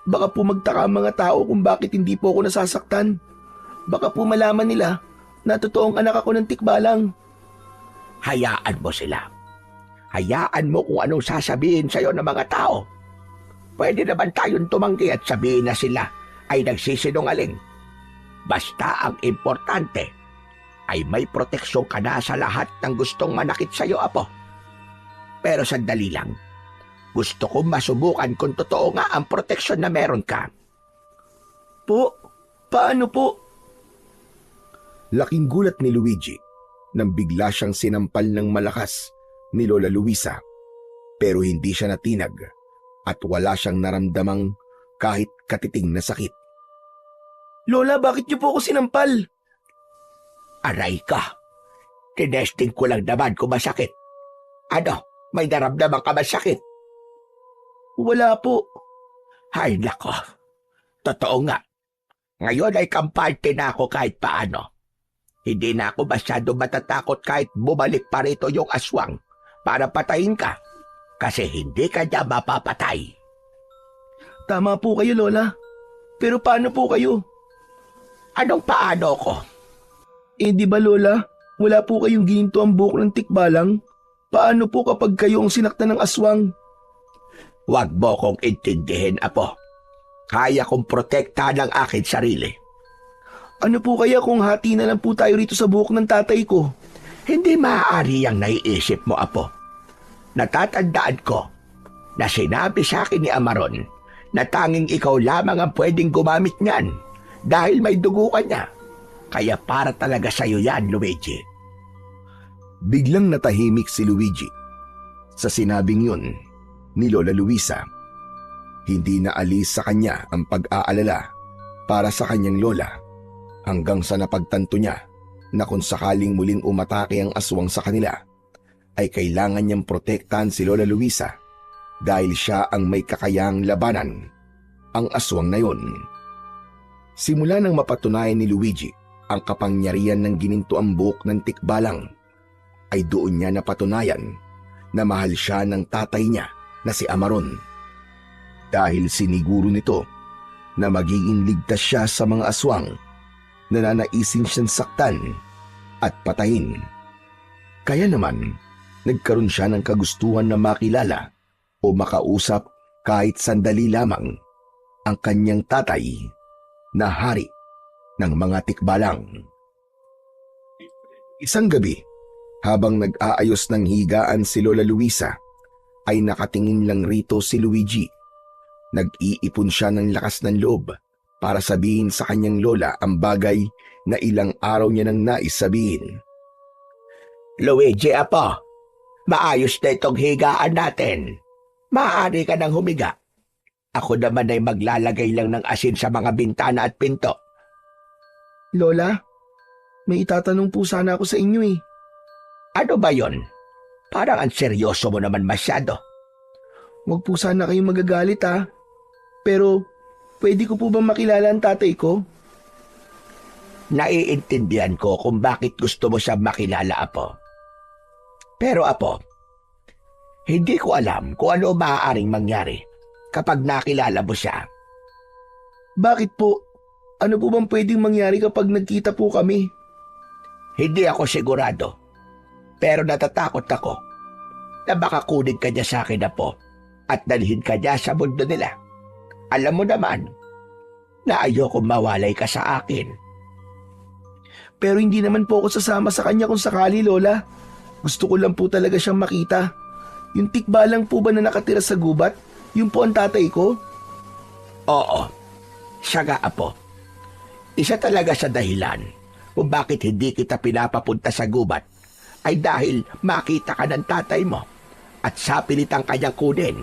Baka po magtaka ang mga tao kung bakit hindi po ako nasasaktan. Baka po malaman nila na totoong anak ako ng tikbalang. Hayaan mo sila. Hayaan mo kung anong sasabihin sa'yo ng mga tao. Pwede naman tayong tumanggi at sabihin na sila ay nagsisinungaling. Basta ang importante ay may proteksyon ka na sa lahat ng gustong manakit sa'yo, Apo. Pero sandali lang, gusto kong masubukan kung totoo nga ang proteksyon na meron ka. Po? Paano po? Laking gulat ni Luigi nang bigla siyang sinampal ng malakas ni Lola Luisa. Pero hindi siya natinag at wala siyang naramdamang kahit katiting na sakit. Lola, bakit niyo po ako sinampal? Aray ka! Tinesting ko lang naman kung masakit. Ano? May naramdaman ka ba sakit? Wala po. Ay nako, totoo nga. Ngayon ay kampante na ako kahit paano. Hindi na ako masyado matatakot kahit bumalik pa rito yung aswang para patayin ka. Kasi hindi ka niya mapapatay. Tama po kayo, Lola. Pero paano po kayo? Anong paano ko? Eh di ba, Lola? Wala po kayong gininto ang buhok ng tikbalang? Paano po kapag kayo ang sinaktan ng aswang? Huwag mo kong intindihin, Apo. Kaya kong protektahan ang aking sarili. Ano po kaya kung hati na lang po tayo rito sa buhok ng tatay ko? Hindi maaari ang naiisip mo, Apo. Natatandaan ko na sinabi sa akin ni Amaron na tanging ikaw lamang ang pwedeng gumamit niyan dahil may dugo ka niya. Kaya para talaga sa'yo yan, Luigi. Biglang natahimik si Luigi sa sinabing yun ni Lola Luisa. Hindi na alis sa kanya ang pag-aalala para sa kanyang lola hanggang sa napagtanto niya na kung sakaling muling umatake ang aswang sa kanila ay kailangan niyang protektahan si Lola Luisa dahil siya ang may kakayahang labanan ang aswang na yun. Simula nang mapatunayan ni Luigi ang kapangyarihan ng ginintuang buhok ng tikbalang ay doon niya napatunayan na mahal siya ng tatay niya na si Amaron. Dahil siniguro nito na magiging ligtas siya sa mga aswang na nanaisin siyang saktan at patayin. Kaya naman, nagkaroon siya ng kagustuhan na makilala o makausap kahit sandali lamang ang kanyang tatay na hari ng mga tikbalang. Isang gabi, habang nag-aayos ng higaan si Lola Luisa, ay nakatingin lang rito si Luigi. Nag-iipon siya ng lakas ng loob para sabihin sa kanyang lola ang bagay na ilang araw niya nang nais sabihin. Luigi, Apo, maayos na itong higaan natin. Maaari ka nang humiga. Ako naman ay maglalagay lang ng asin sa mga bintana at pinto. Lola, may itatanong po sana ako sa inyo eh. Ano ba yon? Parang ang seryoso mo naman masyado. Huwag po sana kayong magagalit ha. Pero, pwede ko po bang makilala ang tatay ko? Naiintindihan ko kung bakit gusto mo siya makilala, Apo. Pero apo, hindi ko alam kung ano maaaring mangyari kapag nakilala mo siya. Bakit po? Ano po bang pwedeng mangyari kapag nagkita po kami? Hindi ako sigurado, pero natatakot ako na baka kunin ka niya sa akin na po at dalhin ka niya sa mundo nila. Alam mo naman na ayoko mawalay ka sa akin. Pero hindi naman po ako sasama sa kanya kung sakali, Lola. Gusto ko lang po talaga siyang makita. Yung tikbalang po ba na nakatira sa gubat? Yung po ang tatay ko? Oo, siya nga apo. Isa talaga sa dahilan kung bakit hindi kita pinapapunta sa gubat ay dahil makita ka ng tatay mo at sapilitang kanyang kunin.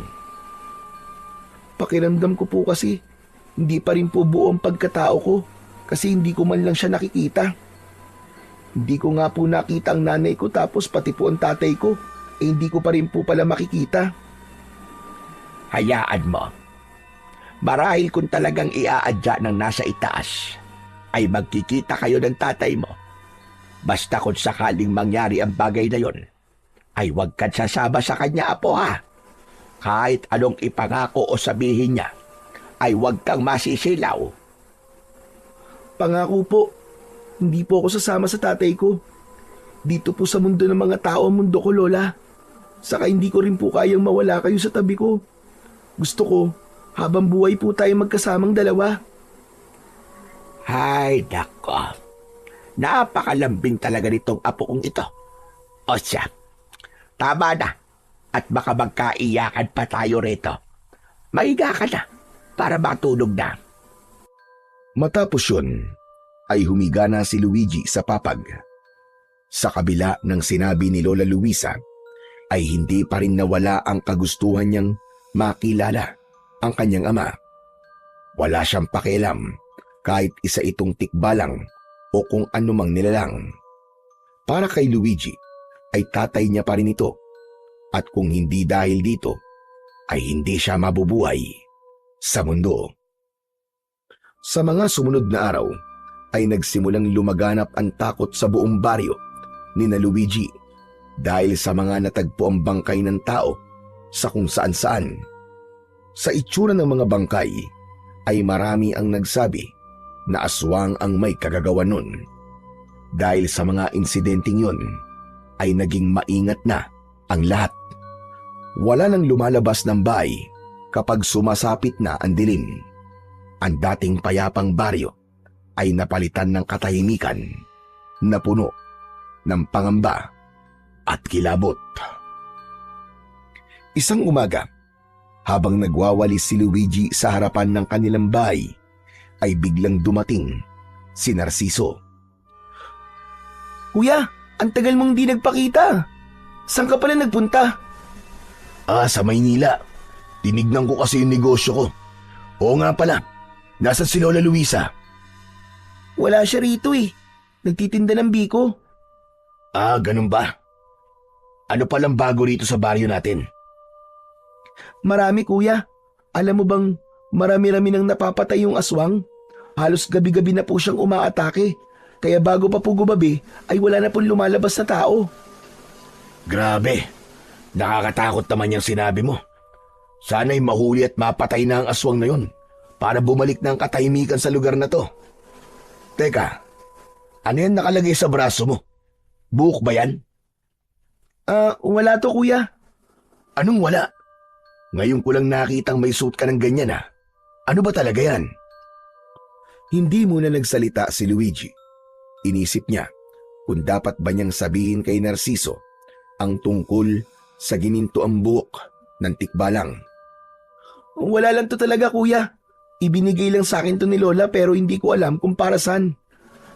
Pakiramdam ko po kasi, hindi pa rin po buo ang pagkatao ko kasi hindi ko man lang siya nakikita. Hindi ko nga po nakita ang nanay ko tapos pati po ang tatay ko, hindi ko pa rin po pala makikita. Hayaan mo. Marahil kung talagang iaadya ng nasa itaas, ay magkikita kayo ng tatay mo. Basta kung sakaling mangyari ang bagay na yon, ay huwag kang sasama sa kanya, apo ha. Kahit anong ipangako o sabihin niya, ay huwag kang masisilaw. Pangako po, hindi po ako sasama sa tatay ko. Dito po sa mundo ng mga tao ang mundo ko, Lola. Saka hindi ko rin po kayang mawala kayo sa tabi ko. Gusto ko, habang buhay po tayo magkasamang dalawa. Hay, nako. Napakalambing talaga nitong apo kong ito. O siya, tama na. At baka magkaiyakan pa tayo rito. Maiga ka na para matulog na. Matapos yun, ay humiga na si Luigi sa papag. Sa kabila ng sinabi ni Lola Luisa, ay hindi pa rin nawala ang kagustuhan niyang makilala ang kanyang ama. Wala siyang pakialam kahit isa itong tikbalang o kung anumang nilalang. Para kay Luigi ay tatay niya pa rin ito at kung hindi dahil dito ay hindi siya mabubuhay sa mundo. Sa mga sumunod na araw ay nagsimulang lumaganap ang takot sa buong baryo ni na Luigi dahil sa mga natagpo ang bangkay ng tao sa kung saan-saan. Sa itsura ng mga bangkay ay marami ang nagsabi na aswang ang may kagagawa nun. Dahil sa mga insidenteng yun ay naging maingat na ang lahat. Wala nang lumalabas ng bahay kapag sumasapit na ang dilim. Ang dating payapang baryo ay napalitan ng katahimikan na puno ng pangamba at kilabot. Isang umaga, habang nagwawalis si Luigi sa harapan ng kanilang bahay, ay biglang dumating si Narciso. Kuya, ang tagal mong di nagpakita. Saan ka pala nagpunta? Sa Maynila. Tinignan ko kasi yung negosyo ko. Oo nga pala, nasan si Lola Luisa? Wala siya rito eh. Nagtitinda ng biko. Ganun ba? Ano palang bago rito sa baryo natin? Marami kuya. Alam mo bang marami-rami nang napapatay yung aswang? Halos gabi-gabi na po siyang umaatake. Kaya bago pa po gumabi ay wala na pong lumalabas na tao. Grabe, nakakatakot naman yung sinabi mo. Sana'y mahuli at mapatay na ang aswang na yun para bumalik ng katahimikan sa lugar na to. Teka, ano yan nakalagay sa braso mo? Buhok ba yan? Wala to kuya. Anong wala? Ngayon ko lang nakitang may suit ka ng ganyan ha. Ano ba talaga yan? Hindi muna nagsalita si Luigi. Inisip niya kung dapat ba niyang sabihin kay Narciso ang tungkol sa ginintoang buhok ng tikbalang. Wala lang to talaga kuya. Ibinigay lang sa akin to ni Lola pero hindi ko alam kung para saan.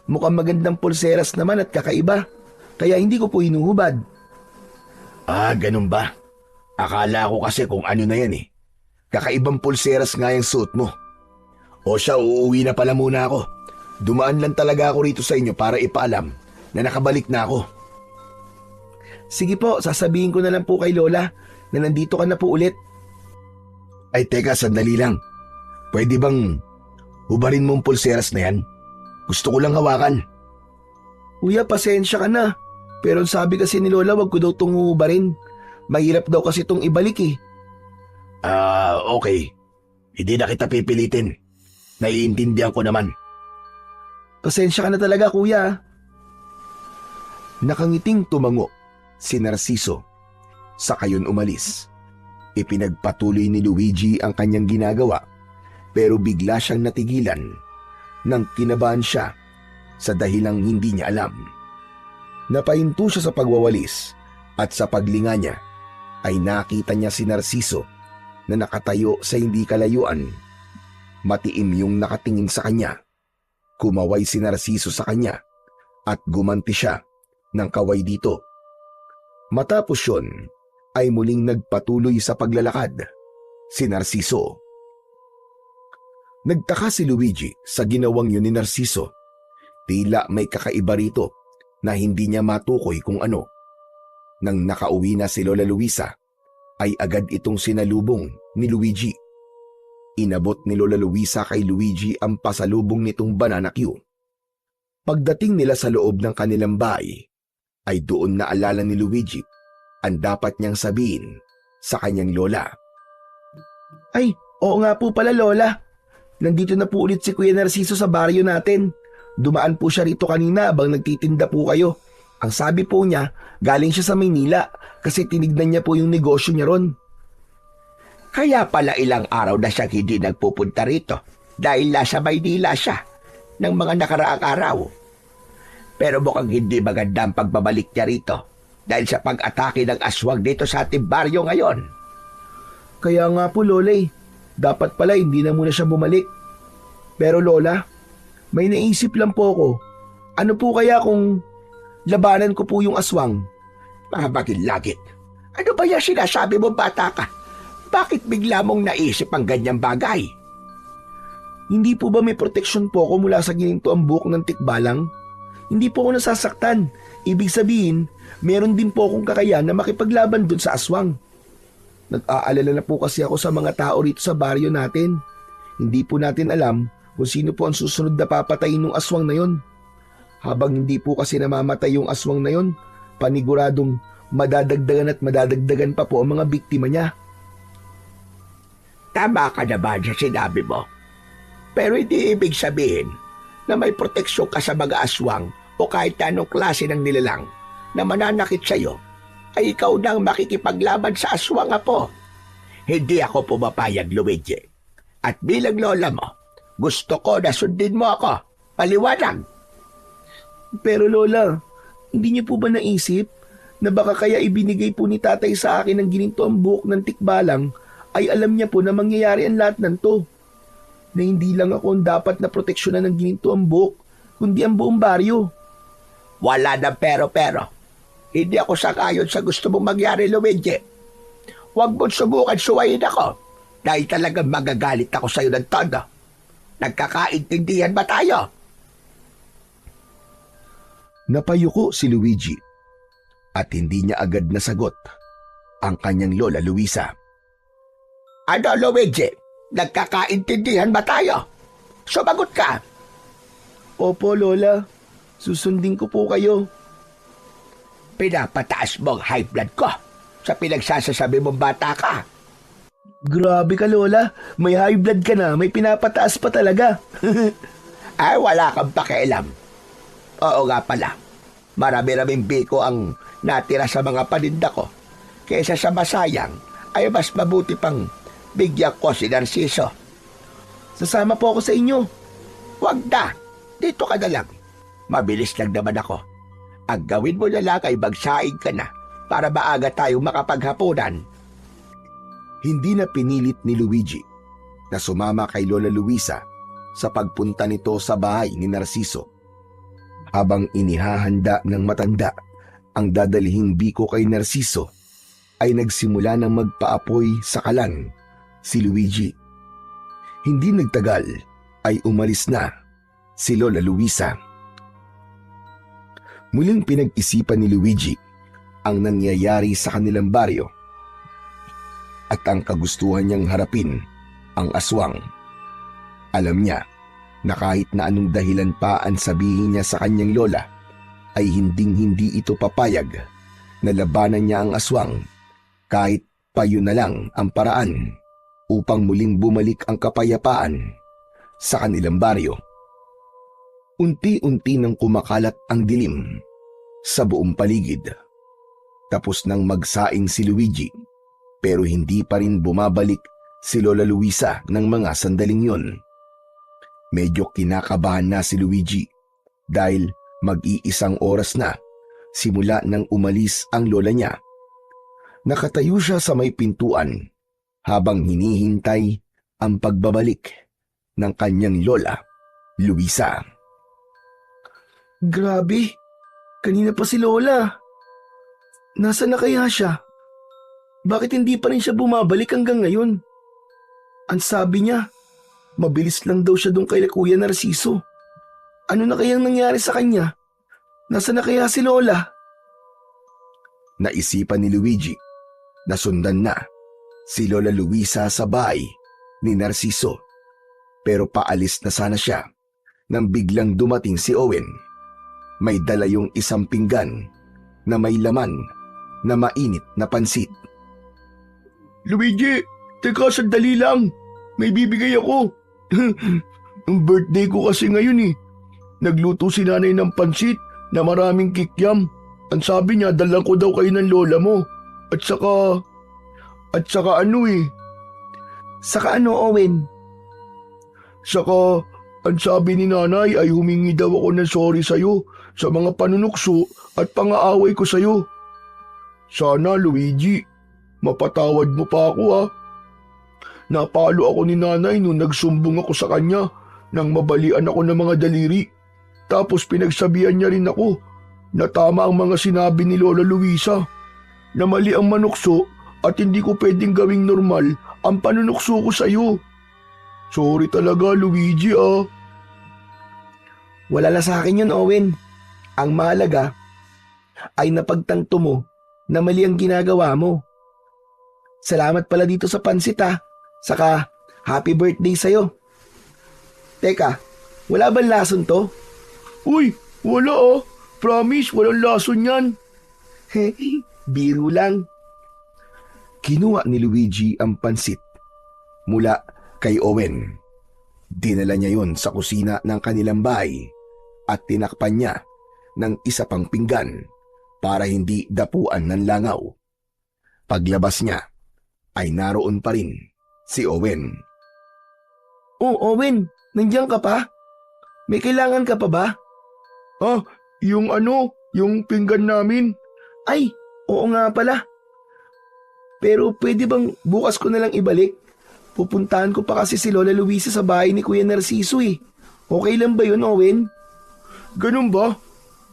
Mukhang magandang pulseras naman at kakaiba. Kaya hindi ko po hinuhubad. Ganun ba? Akala ko kasi kung ano na yan eh. Kakaibang pulseras nga yung suit mo. O siya, uuwi na pala muna ako. Dumaan lang talaga ako rito sa inyo para ipaalam na nakabalik na ako. Sige po, sasabihin ko na lang po kay Lola na nandito ka na po ulit. Ay teka, sandali lang. Pwede bang hubarin mo ang pulseras na yan? Gusto ko lang hawakan. Kuya, pasensya ka na. Pero ang sabi kasi ni Lola, wag ko daw itong huhubarin. Mahirap daw kasi itong ibalik eh. Okay. Hindi na kita pipilitin. Naiintindihan ko naman. Pasensya ka na talaga, kuya. Nakangiting tumango si Narciso. Saka yun umalis. Ipinagpatuloy ni Luigi ang kanyang ginagawa, pero bigla siyang natigilan nang kinabahan siya sa dahilang hindi niya alam. Napahinto siya sa pagwawalis at sa paglinga niya ay nakita niya si Narciso na nakatayo sa hindi kalayuan. Matiim yung nakatingin sa kanya. Kumaway si Narciso sa kanya at gumanti siya ng kaway dito. Matapos yun ay muling nagpatuloy sa paglalakad si Narciso. Nagtaka si Luigi sa ginawang yun ni Narciso. Tila may kakaiba rito na hindi niya matukoy kung ano. Nang nakauwi na si Lola Luisa, ay agad itong sinalubong ni Luigi. Inabot ni Lola Luisa kay Luigi ang pasalubong nitong banana Q. Pagdating nila sa loob ng kanilang bahay, ay doon naalala ni Luigi ang dapat niyang sabihin sa kanyang lola. Ay, oo nga po pala Lola. Nandito na po ulit si Kuya Narciso sa baryo natin. Dumaan po siya rito kanina habang nagtitinda po kayo. Ang sabi po niya, galing siya sa Maynila kasi tinignan niya po yung negosyo niya ron. Kaya pala ilang araw na siya hindi nagpupunta rito dahil nasa Maynila siya ng mga nakaraang araw. Pero mukhang hindi maganda ang pagbabalik niya rito dahil sa pag-atake ng aswang dito sa ating baryo ngayon. Kaya nga po Lola dapat pala hindi na muna siya bumalik. Pero Lola, may naisip lang po ako. Ano po kaya kung labanan ko po yung aswang? Magilagit. Ano ba yung sinasabi mo, bata ka? Bakit bigla mong naisip ang ganyang bagay? Hindi po ba may proteksyon po ako mula sa gininto ang buhok ng tikbalang? Hindi po ako nasasaktan. Ibig sabihin, meron din po akong kakayahan na makipaglaban dun sa aswang. Nag-aalala na po kasi ako sa mga tao rito sa baryo natin. Hindi po natin alam kung sino po ang susunod na papatayin ng aswang na yon. Habang hindi po kasi namamatay yung aswang na yon, paniguradong madadagdagan at madadagdagan pa po ang mga biktima niya. Tama ka naman sa sinabi mo. Pero hindi ibig sabihin na may proteksyon ka sa mga aswang o kahit anong klase ng nilalang na mananakit sa iyo, ay ikaw nang makikipaglaban sa aswang, apo. Hindi ako pumapayag, Luigi. At bilang lola mo, gusto ko na sundin mo ako. Paliwanag. Pero Lola, hindi niyo po ba naisip na baka kaya ibinigay po ni tatay sa akin ng gininto ang buhok ng tikbalang ay alam niya po na mangyayari ang lahat ng to? Na hindi lang ako ang dapat na proteksyonan ng gininto ang buhok, kundi ang buong baryo. Wala na pero. Hindi ako sakayon sa gusto mong mangyari, Luigi. Huwag mo't subukan suwayin ako dahil talagang magagalit ako sa iyo ng todo. Nagkakaintindihan ba tayo? Napayuko si Luigi at hindi niya agad nasagot ang kanyang lola Luisa. Ano, Luigi? Nagkakaintindihan ba tayo? Sumagot ka. Opo, Lola. Susundin ko po kayo. Pinapataas mo ang high blood ko sa pinagsasasabi mong bata ka. Grabe ka, Lola. May high blood ka na, may pinapataas pa talaga. Ay, wala kang pakialam. Oo nga pala. Marami-raming biko ang natira sa mga paninda ko. Kaysa sa masayang, ay mas mabuti pang bigyan ko si Narciso. Sasama po ako sa inyo. Huwag na. Dito ka na lang. Mabilis lang naman ako. Ang gawin mo na lang ay magsaing ka na para maaga tayong makapaghapunan. Hindi na pinilit ni Luigi na sumama kay Lola Luisa sa pagpunta nito sa bahay ni Narciso. Habang inihahanda ng matanda ang dadalihing biko kay Narciso, ay nagsimula ng magpaapoy sa kalan si Luigi. Hindi nagtagal ay umalis na si Lola Luisa. Muling pinag-isipan ni Luigi ang nangyayari sa kanilang baryo at ang kagustuhan niyang harapin ang aswang. Alam niya na kahit na anong dahilan pa ang sabihin niya sa kanyang lola, ay hinding-hindi ito papayag na labanan niya ang aswang kahit payo na lang ang paraan upang muling bumalik ang kapayapaan sa kanilang baryo. Unti-unti nang kumakalat ang dilim sa buong paligid. Tapos nang magsaing si Luigi, pero hindi pa rin bumabalik si Lola Luisa ng mga sandaling yun. Medyo kinakabahan na si Luigi dahil mag-iisang oras na simula nang umalis ang lola niya. Nakatayo siya sa may pintuan habang hinihintay ang pagbabalik ng kanyang lola, Luisa. Grabe, kanina pa si Lola. Nasaan na kaya siya? Bakit hindi pa rin siya bumabalik hanggang ngayon? Ang sabi niya, mabilis lang daw siya doon kay Kuya Narciso. Ano na kayang nangyari sa kanya? Nasaan na kaya si Lola? Naisipan ni Luigi na sundan na si Lola Luisa sa bahay ni Narciso, pero paalis na sana siya nang biglang dumating si Owen. May dala yung isang pinggan na may laman na mainit na pansit. Luigi, teka sandali lang. May bibigay ako. Ang birthday ko kasi ngayon eh. Nagluto si nanay ng pansit na maraming kikyam. Ang sabi niya, dalang ko daw kayo ng lola mo. At saka ano eh. Saka ano, Owen? Saka, ang sabi ni nanay ay humingi daw ako ng sorry sa'yo sa mga panunukso at pangaaway ko sa'yo. Sana, Luigi, mapatawad mo pa ako ha. Napalo ako ni nanay nung nagsumbong ako sa kanya nang mabalian ako ng mga daliri. Tapos pinagsabihan niya rin ako na tama ang mga sinabi ni Lola Luisa, na mali ang manukso at hindi ko pwedeng gawing normal ang panunukso ko sa'yo. Sorry talaga, Luigi ah. Wala na sa akin yun, Owen. Ang mahalaga ay napagtanto mo na mali ang ginagawa mo. Salamat pala dito sa pansit ha. Saka happy birthday sa'yo. Teka, wala bang lason to? Uy, wala ah. Promise, walang lason yan. Biro lang. Kinuha ni Luigi ang pansit mula kay Owen. Dinala niya yon sa kusina ng kanilang bahay at tinakpan niya ng isa pang pinggan para hindi dapuan ng langaw. Paglabas niya ay naroon pa rin si Owen. Oh, Owen, nandiyan ka pa? May kailangan ka pa ba? Ah, yung pinggan namin. Ay, oo nga pala. Pero pwede bang bukas ko na lang ibalik? Pupuntahan ko pa kasi si Lola Luisa sa bahay ni Kuya Narciso eh. Okay lang ba yun, Owen? Ganun ba?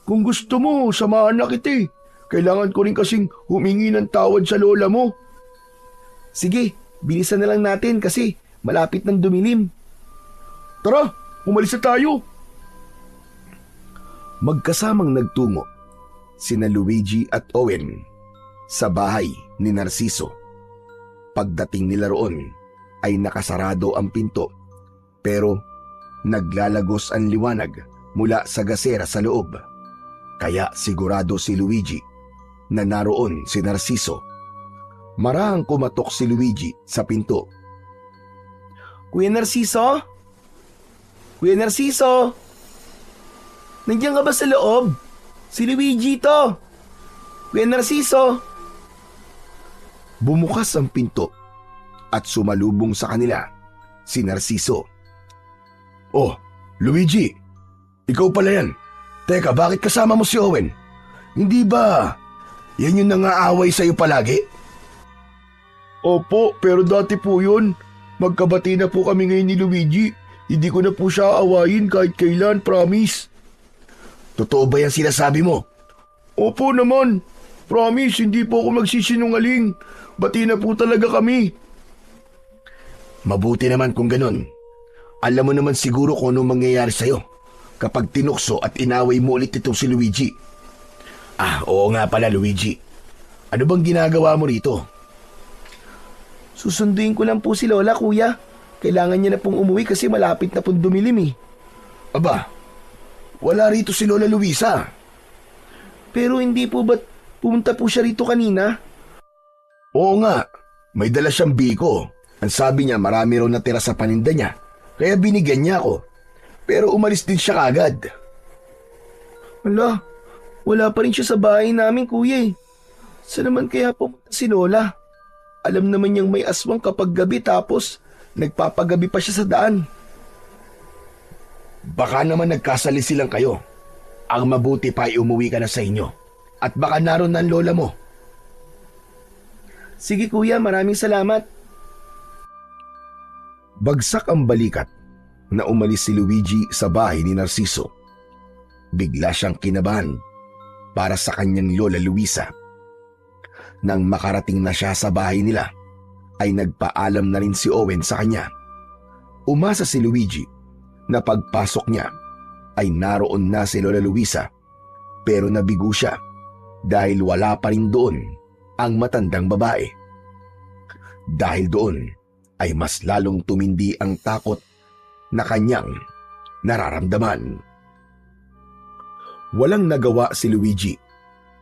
Kung gusto mo, samahan na kita eh. Kailangan ko rin kasing humingi ng tawad sa lola mo. Sige, bilisan na lang natin kasi malapit ng dumilim. Tara, umalis na tayo. Magkasamang nagtungo sina Luigi at Owen sa bahay ni Narciso. Pagdating nila roon ay nakasarado ang pinto, pero naglalagos ang liwanag mula sa gasera sa loob. Kaya sigurado si Luigi na naroon si Narciso. Marahang kumatok si Luigi sa pinto. Kuya Narciso? Kuya Narciso? Nandiyan ka ba sa loob? Si Luigi to. Kuya Narciso? Bumukas ang pinto at sumalubong sa kanila si Narciso. Oh, Luigi, ikaw pala yan. Teka, bakit kasama mo si Owen? Hindi ba yan yung nangaaway sa'yo palagi? Opo, pero dati po yun. Magkabati na po kami ngayon ni Luigi. Hindi ko na po siya aawayin kahit kailan, promise. Totoo ba yan sinasabi mo? Opo naman. Promise, hindi po ako magsisinungaling. Bati na po talaga kami. Mabuti naman kung ganun. Alam mo naman siguro kung anong mangyayari sa'yo kapag tinukso at inaway mo ulit itong si Luigi. Ah, oo nga pala, Luigi. Ano bang ginagawa mo rito? Susunduin ko lang po si Lola, kuya. Kailangan niya na pong umuwi kasi malapit na pong dumilim eh. Aba, wala rito si Lola Luisa. Pero hindi po ba't pumunta po siya rito kanina? Oo nga, may dala siyang biko. Ang sabi niya marami raw natira sa paninda niya, kaya binigyan niya ako. Pero umalis din siya kagad. Wala, wala pa rin siya sa bahay namin, kuya eh. Saan naman kaya pumunta si Lola? Alam naman niyang may aswang kapag gabi tapos nagpapagabi pa siya sa daan. Baka naman nagkasali silang kayo. Ang mabuti pa ay umuwi ka na sa inyo. At baka naroon na ang lola mo. Sige kuya, maraming salamat. Bagsak ang balikat na umalis si Luigi sa bahay ni Narciso. Bigla siyang kinabahan para sa kanyang lola Luisa. Nang makarating na siya sa bahay nila, ay nagpaalam na rin si Owen sa kanya. Umasa si Luigi na pagpasok niya ay naroon na si Lola Luisa, pero nabigo siya dahil wala pa rin doon ang matandang babae. Dahil doon ay mas lalong tumindi ang takot na kanyang nararamdaman. Walang nagawa si Luigi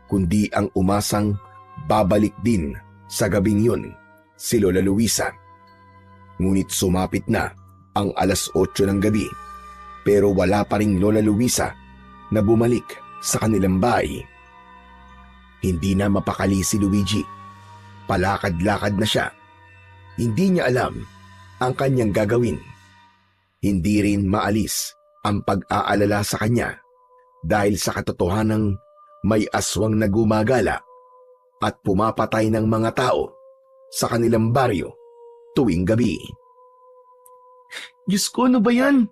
kundi ang umasang babalik din sa gabing yun si Lola Luisa. Ngunit sumapit na ang 8:00 ng gabi, pero wala pa ring Lola Luisa na bumalik sa kanilang bahay. Hindi na mapakali si Luigi. Palakad-lakad na siya. Hindi niya alam ang kanyang gagawin. Hindi rin maalis ang pag-aalala sa kanya dahil sa katotohanang may aswang na gumagala at pumapatay ng mga tao sa kanilang baryo tuwing gabi. Diyos ko, ano ba yan?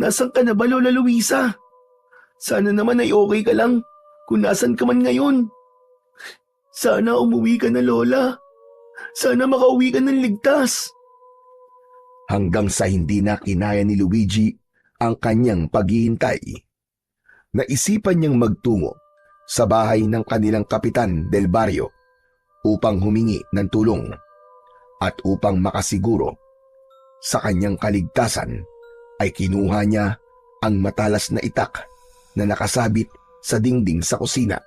Nasaan ka na ba, Lola Luisa? Sana naman ay okay ka lang kung nasan ka man ngayon. Sana umuwi ka na, Lola. Sana makauwi ka ng ligtas. Hanggang sa hindi na kinaya ni Luigi ang kanyang paghihintay, naisipan niyang magtungo sa bahay ng kanilang kapitan del baryo upang humingi ng tulong at upang makasiguro sa kanyang kaligtasan ay kinuha niya ang matalas na itak na nakasabit sa dingding sa kusina.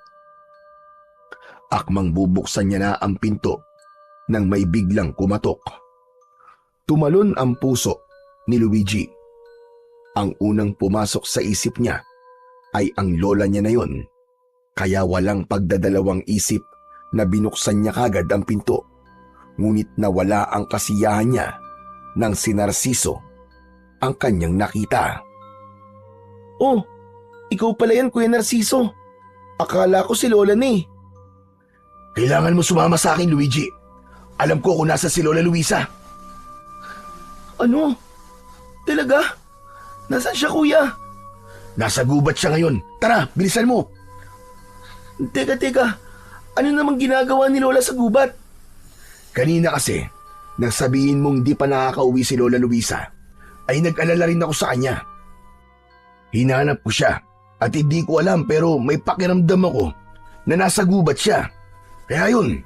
Akmang bubuksan niya na ang pinto nang may biglang kumatok. Tumalon ang puso ni Luigi. Ang unang pumasok sa isip niya ay ang lola niya na yon. Kaya walang pagdadalawang isip na binuksan niya kagad ang pinto. Ngunit nawala ang kasiyahan niya nang si Narciso ang kanyang nakita. Oh, ikaw pala yan, Kuya Narciso. Akala ko si Lola na eh. Kailangan mo sumama sa akin, Luigi. Alam ko kung nasa si Lola Luisa. Ano? Talaga? Nasaan siya, Kuya? Nasa gubat siya ngayon. Tara, bilisan mo. Teka. Ano namang ginagawa ni Lola sa gubat? Kanina kasi, nang sabihin mong di pa nakakauwi si Lola Luisa, ay nag-alala rin ako sa kanya. Hinanap ko siya at hindi ko alam pero may pakiramdam ako na nasa gubat siya. Kaya yun,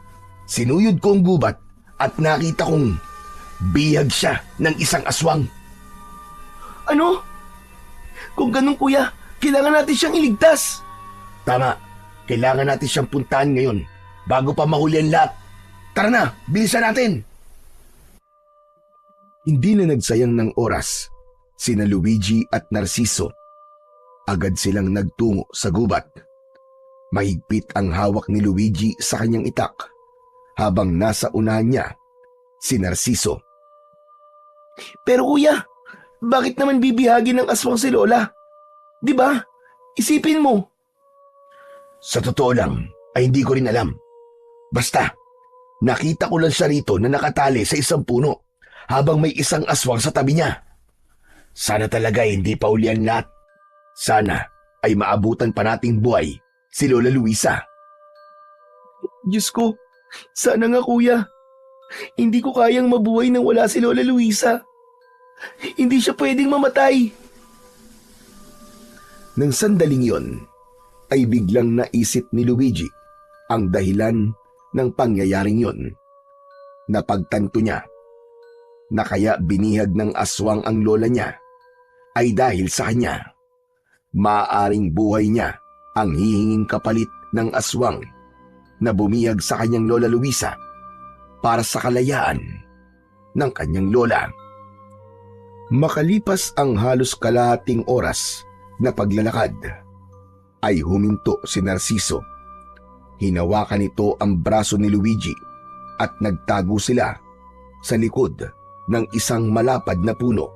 sinuyod ko ang gubat at nakita kong bihag siya ng isang aswang. Ano? Kung ganun, Kuya, kailangan natin siyang iligtas. Tama, kailangan natin siyang puntahan ngayon bago pa mahuli ang lahat. Tara na, bilisan natin! Hindi na nagsayang ng oras, sina Luigi at Narciso. Agad silang nagtungo sa gubat. Mahigpit ang hawak ni Luigi sa kanyang itak, habang nasa unahan niya si Narciso. Pero Kuya, bakit naman bibihagin ng aswang si Lola? Di ba? Isipin mo. Sa totoo lang, ay hindi ko rin alam. Basta, nakita ko lang siya rito na nakatali sa isang puno habang may isang aswang sa tabi niya. Sana talaga hindi pa uli ang lahat. Sana ay maabutan pa nating buhay si Lola Luisa. Diyos ko, sana nga Kuya. Hindi ko kayang mabuhay nang wala si Lola Luisa. Hindi siya pwedeng mamatay. Nang sandaling yon, ay biglang naisip ni Luigi ang dahilan ng pangyayaring yon. Napagtanto niya na kaya binihag ng aswang ang lola niya ay dahil sa kanya. Maaaring buhay niya ang hihinging kapalit ng aswang na bumiyag sa kanyang Lola Luisa para sa kalayaan ng kanyang lola. Makalipas ang halos kalahating oras na paglalakad, ay huminto si Narciso. Hinawakan nito ang braso ni Luigi at nagtago sila sa likod ng isang malapad na puno.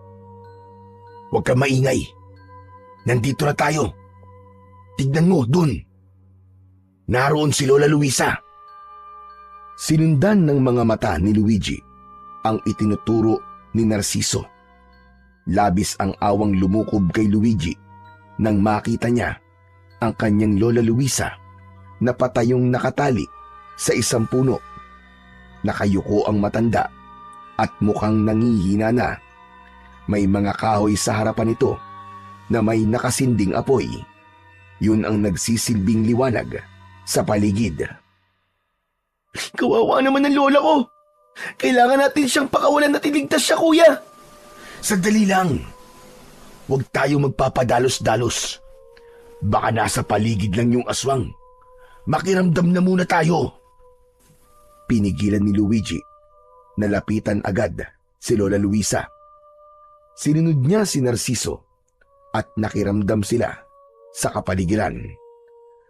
"Huwag kang maingay. Nandito na tayo. Tignan mo, dun. Naroon si Lola Luisa." Sinundan ng mga mata ni Luigi ang itinuturo ni Narciso. Labis ang awang lumukob kay Luigi nang makita niya ang kanyang Lola Luisa na patayong nakatali sa isang puno. Nakayuko ang matanda at mukhang nangihina na. May mga kahoy sa harapan nito na may nakasinding apoy. Yun ang nagsisilbing liwanag sa paligid. Kawawa naman ang lola ko. Kailangan natin siyang pakawalan at iligtas siya, kuya. Sandali lang. Huwag tayo magpapadalos-dalos. Baka nasa paligid lang yung aswang. Makiramdam na muna tayo. Pinigilan ni Luigi. Nalapitan agad si Lola Luisa. Sinunod niya si Narciso at nakiramdam sila sa kapaligiran.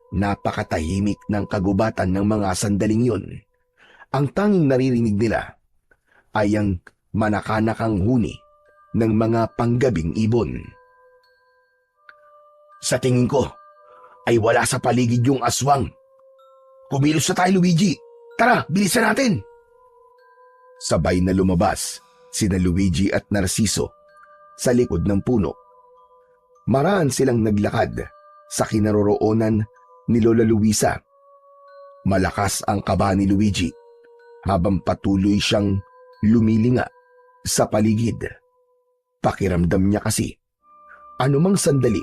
Napakatahimik ng kagubatan ng mga sandaling yun. Ang tanging naririnig nila ay ang manakanakang huni ng mga panggabing ibon. Sa tingin ko ay wala sa paligid yung aswang. Kumilos na tayo, Luigi. Tara, bilisan natin. Sabay na lumabas sina Luigi at Narciso sa likod ng puno. Maraan silang naglakad sa kinaroroonan ni Lola Luisa. Malakas ang kaba ni Luigi habang patuloy siyang lumilinga sa paligid. Pakiramdam niya kasi, anumang sandali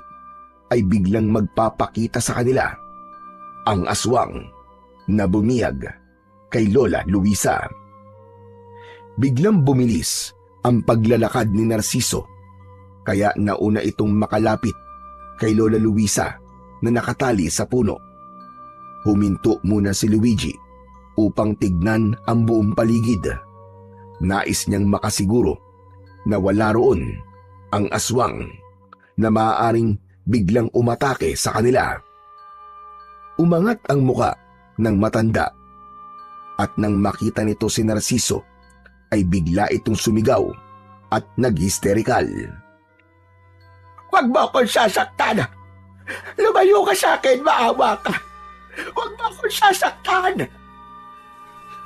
ay biglang magpapakita sa kanila ang aswang na bumiyag kay Lola Luisa. Biglang bumilis ang paglalakad ni Narciso, kaya nauna itong makalapit kay Lola Luisa na nakatali sa puno. Huminto muna si Luigi upang tignan ang buong paligid. Nais niyang makasiguro na wala roon ang aswang na maaaring biglang umatake sa kanila. Umangat ang muka ng matanda at nang makita nito si Narciso ay bigla itong sumigaw at nag-hysterikal. "Huwag mo akong sasaktan! Lumayo ka sa akin, maawa ka! Huwag mo akong sasaktan!"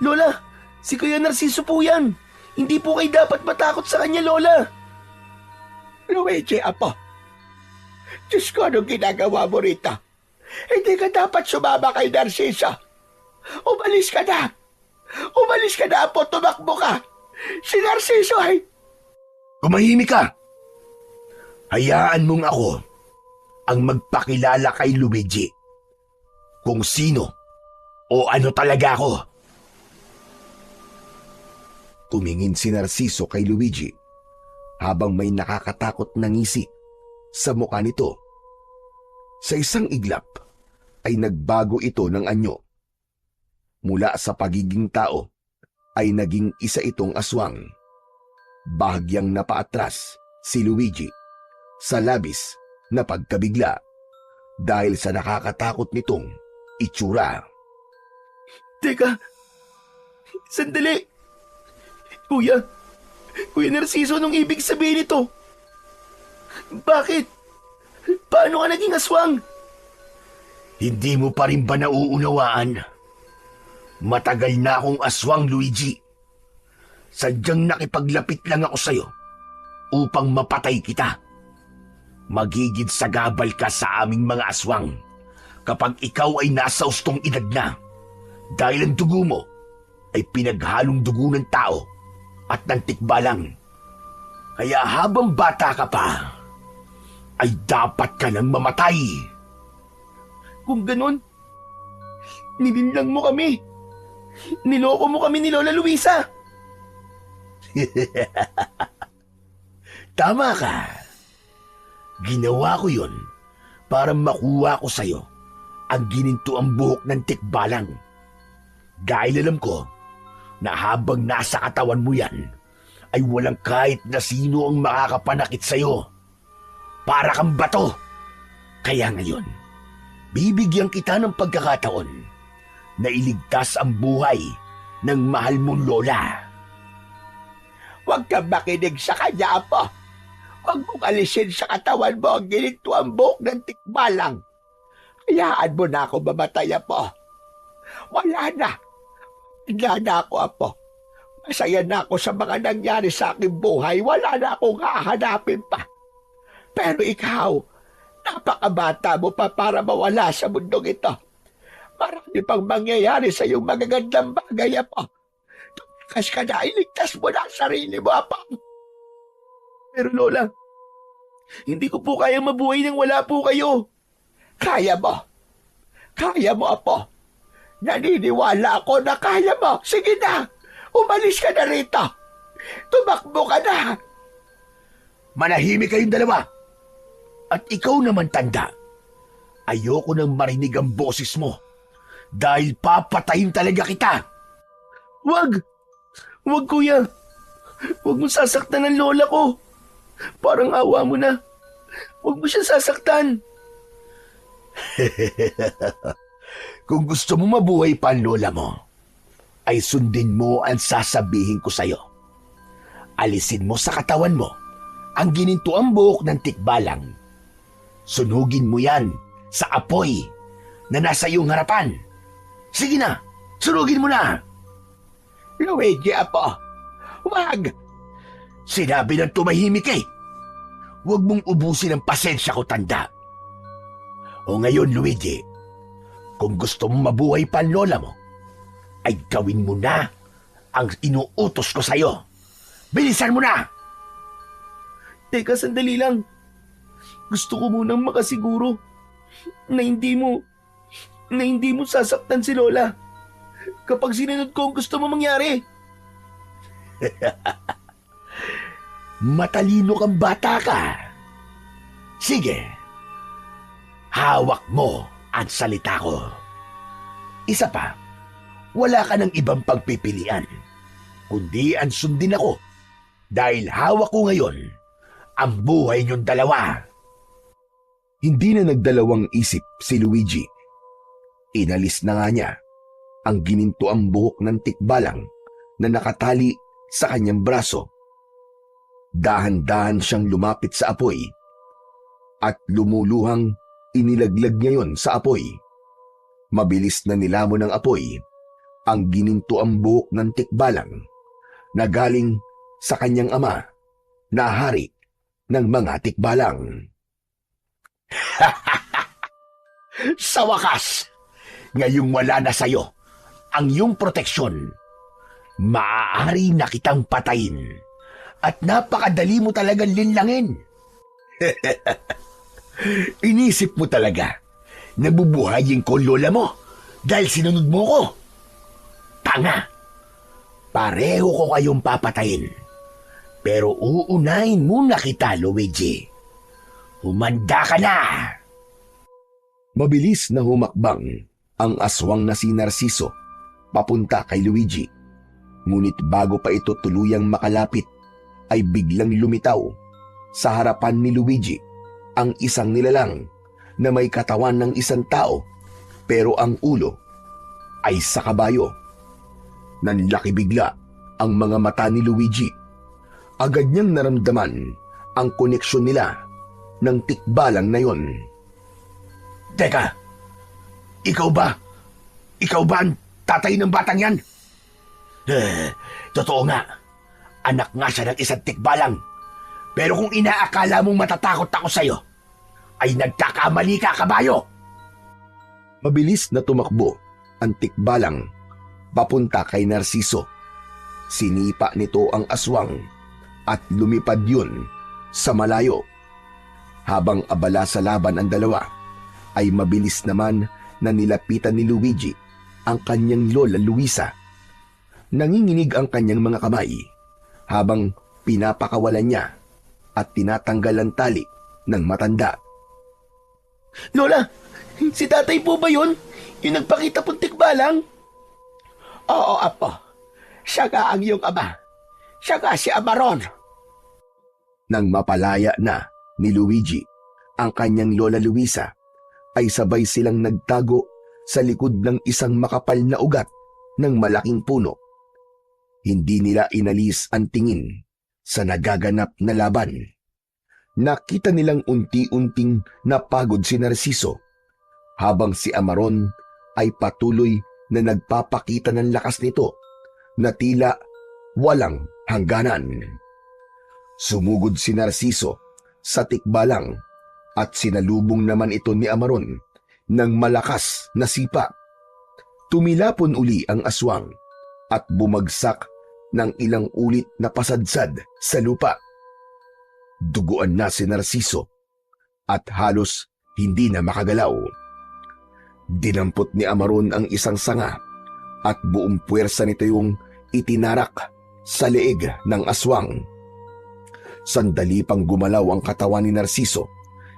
Lola, si Kuya Narciso po yan. Hindi po kayo dapat matakot sa kanya, Lola. Luigi, apo. Diyos ko, anong ginagawa mo rito? Hindi ka dapat sumama kay Narciso. Umalis ka na! Umalis ka na, apo! Tumakbo ka! Si Narciso ay... Tumahimik ka! Hayaan mong ako ang magpakilala kay Luigi kung sino o ano talaga ako. Tumingin si Narciso kay Luigi habang may nakakatakot na ngisi sa mukha nito. Sa isang iglap ay nagbago ito ng anyo. Mula sa pagiging tao ay naging isa itong aswang. Bahagyang napaatras si Luigi sa labis na pagkabigla dahil sa nakakatakot nitong itsura. Teka, sandali. Kuya Narciso, anong ibig sabihin nito? Bakit? Paano ka naging aswang? Hindi mo pa rin ba nauunawaan? Matagal na akong aswang, Luigi. Sadyang nakipaglapit lang ako sa'yo upang mapatay kita. Magigid sagabal ka sa aming mga aswang kapag ikaw ay nasa ustong edad na, dahil ang dugo mo ay pinaghalong dugo ng tao at ng tikbalang. Kaya habang bata ka pa, ay dapat ka nang mamatay. Kung ganun, nilinlang mo kami. Niloko mo kami ni Lola Luisa. Tama ka. Ginawa ko yun para makuha ko sa'yo ang gininto ang buhok ng tikbalang. Dahil alam ko na habang nasa katawan mo yan, ay walang kahit na sino ang makakapanakit sa'yo. Para kang bato. Kaya ngayon, bibigyan kita ng pagkakataon na iligtas ang buhay ng mahal mong lola. Huwag kang makinig sa kanya, Apo. Huwag mong alisin sa katawan mo ang ginito ang buhok ng tikbalang. Hayaan mo na ako mamatay, Apo. Wala na. Wala na ako, Apo. Masaya na ako sa mga nangyari sa aking buhay. Wala na akong hahanapin pa. Pero ikaw, napakabata mo pa para mawala sa mundong ito. Marami pang mangyayari sa iyong magagandang bagay, Apo. Tumakas ka na, iligtas mo na ang sarili mo, Apo. Pero Lola, hindi ko po kayang mabuhay nang wala po kayo. Kaya mo. Kaya mo, Apo. Naniniwala ako na kaya mo. Sige na, umalis ka na rito. Tumakbo ka na. Manahimik kayong dalawa. At ikaw naman, tanda. Ayoko nang marinig ang boses mo. Dahil papatayin talaga kita. Wag! Wag, kuya. Wag mo sasaktan ang lola ko. Parang awa mo na. Wag mo siya sasaktan. Kung gusto mo mabuhay pa ang lola mo, ay sundin mo ang sasabihin ko sa'yo. Alisin mo sa katawan mo ang ginintuang buhok ng tikbalang. Sunugin mo yan sa apoy na nasa iyong harapan. Sige na, sunugin mo na. Luigi, Apo, wag. Sinabi ng tumahimik eh. Huwag mong ubusin ang pasensya ko, tanda. O ngayon, Luigi, kung gusto mong mabuhay pa ang lola mo, ay gawin mo na ang inuutos ko sa'yo. Bilisan mo na! Teka, sandali lang. Gusto ko munang makasiguro na hindi mo sasaktan si Lola kapag sinunod ko ang gusto mo mangyari. Matalino kang bata ka. Sige, hawak mo ang salita ko. Isa pa, wala ka ng ibang pagpipilian, kundi ang sundin ako dahil hawak ko ngayon ang buhay niyong dalawa. Hindi na nagdalawang isip si Luigi. Inalis na nga niya ang ginintuang buhok ng tikbalang na nakatali sa kanyang braso. Dahan-dahan siyang lumapit sa apoy at lumuluhang inilaglag niya yon sa apoy. Mabilis na nilamon ng apoy ang ginintuang buhok ng tikbalang na galing sa kanyang ama na hari ng mga tikbalang. Sa wakas, ngayong wala na sa'yo ang iyong proteksyon, maaari na kitang patayin at napakadali mo talagang linlangin. Inisip mo talaga na bubuhayin ko lola mo dahil sinunod mo ko. Tanga! Pareho ko kayong papatayin. Pero uunahin muna kita, Luigi. Humanda ka na! Mabilis na humakbang ang aswang na si Narciso papunta kay Luigi. Ngunit bago pa ito tuluyang makalapit, ay biglang lumitaw sa harapan ni Luigi ang isang nilalang na may katawan ng isang tao pero ang ulo ay sa kabayo. Nanlaki bigla ang mga mata ni Luigi. Agad niyang naramdaman ang koneksyon nila ng tikbalang na yon. Teka, ikaw ba? Ikaw ba ang tatay ng batang yan? Totoo nga, anak nga siya ng isang tikbalang. Pero kung inaakala mong matatakot ako sa'yo, ay nagkakamali ka, kabayo! Mabilis na tumakbo ang tikbalang papunta kay Narciso. Sinipa nito ang aswang at lumipad yun sa malayo. Habang abala sa laban ang dalawa, ay mabilis naman na nilapitan ni Luigi ang kanyang lola Luisa. Nanginginig ang kanyang mga kamay habang pinapakawalan niya at tinatanggal ang tali ng matanda. Lola, si tatay po ba yun? Yung nagpakita pong tikbalang? Oo, apo. Siya nga ang iyong ama. Siya nga si Amaron. Nang mapalaya na ni Luigi ang kanyang Lola Luisa, ay sabay silang nagtago sa likod ng isang makapal na ugat ng malaking puno. Hindi nila inalis ang tingin sa nagaganap na laban. Nakita nilang unti-unting napagod si Narciso, habang si Amaron ay patuloy na nagpapakita ng lakas nito na tila walang hangganan. Sumugod si Narciso sa tikbalang at sinalubong naman ito ni Amaron ng malakas na sipa. Tumilapon uli ang aswang at bumagsak ng ilang ulit na pasadsad sa lupa. Duguan na si Narciso at halos hindi na makagalaw. Dinampot ni Amaron ang isang sanga at buong puwersa nito yung itinarak sa leeg ng aswang. Sandali pang gumalaw ang katawan ni Narciso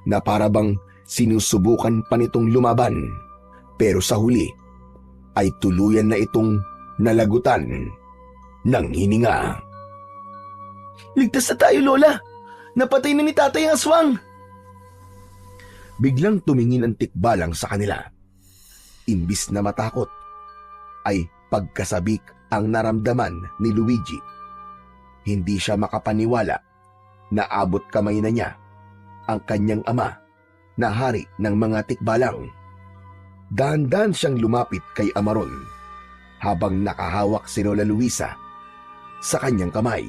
na parabang sinusubukan pa nitong lumaban, pero sa huli ay tuluyan na itong nalagutan ng hininga. Ligtas na tayo, Lola. Napatay na ni tatay ang aswang. Biglang tumingin ang tikbalang sa kanila. Imbis na matakot, ay pagkasabik ang naramdaman ni Luigi. Hindi siya makapaniwala na abot kamay na niya ang kanyang ama na hari ng mga tikbalang. Dahan-dahan siyang lumapit kay Amaron habang nakahawak si Lola Luisa sa kanyang kamay.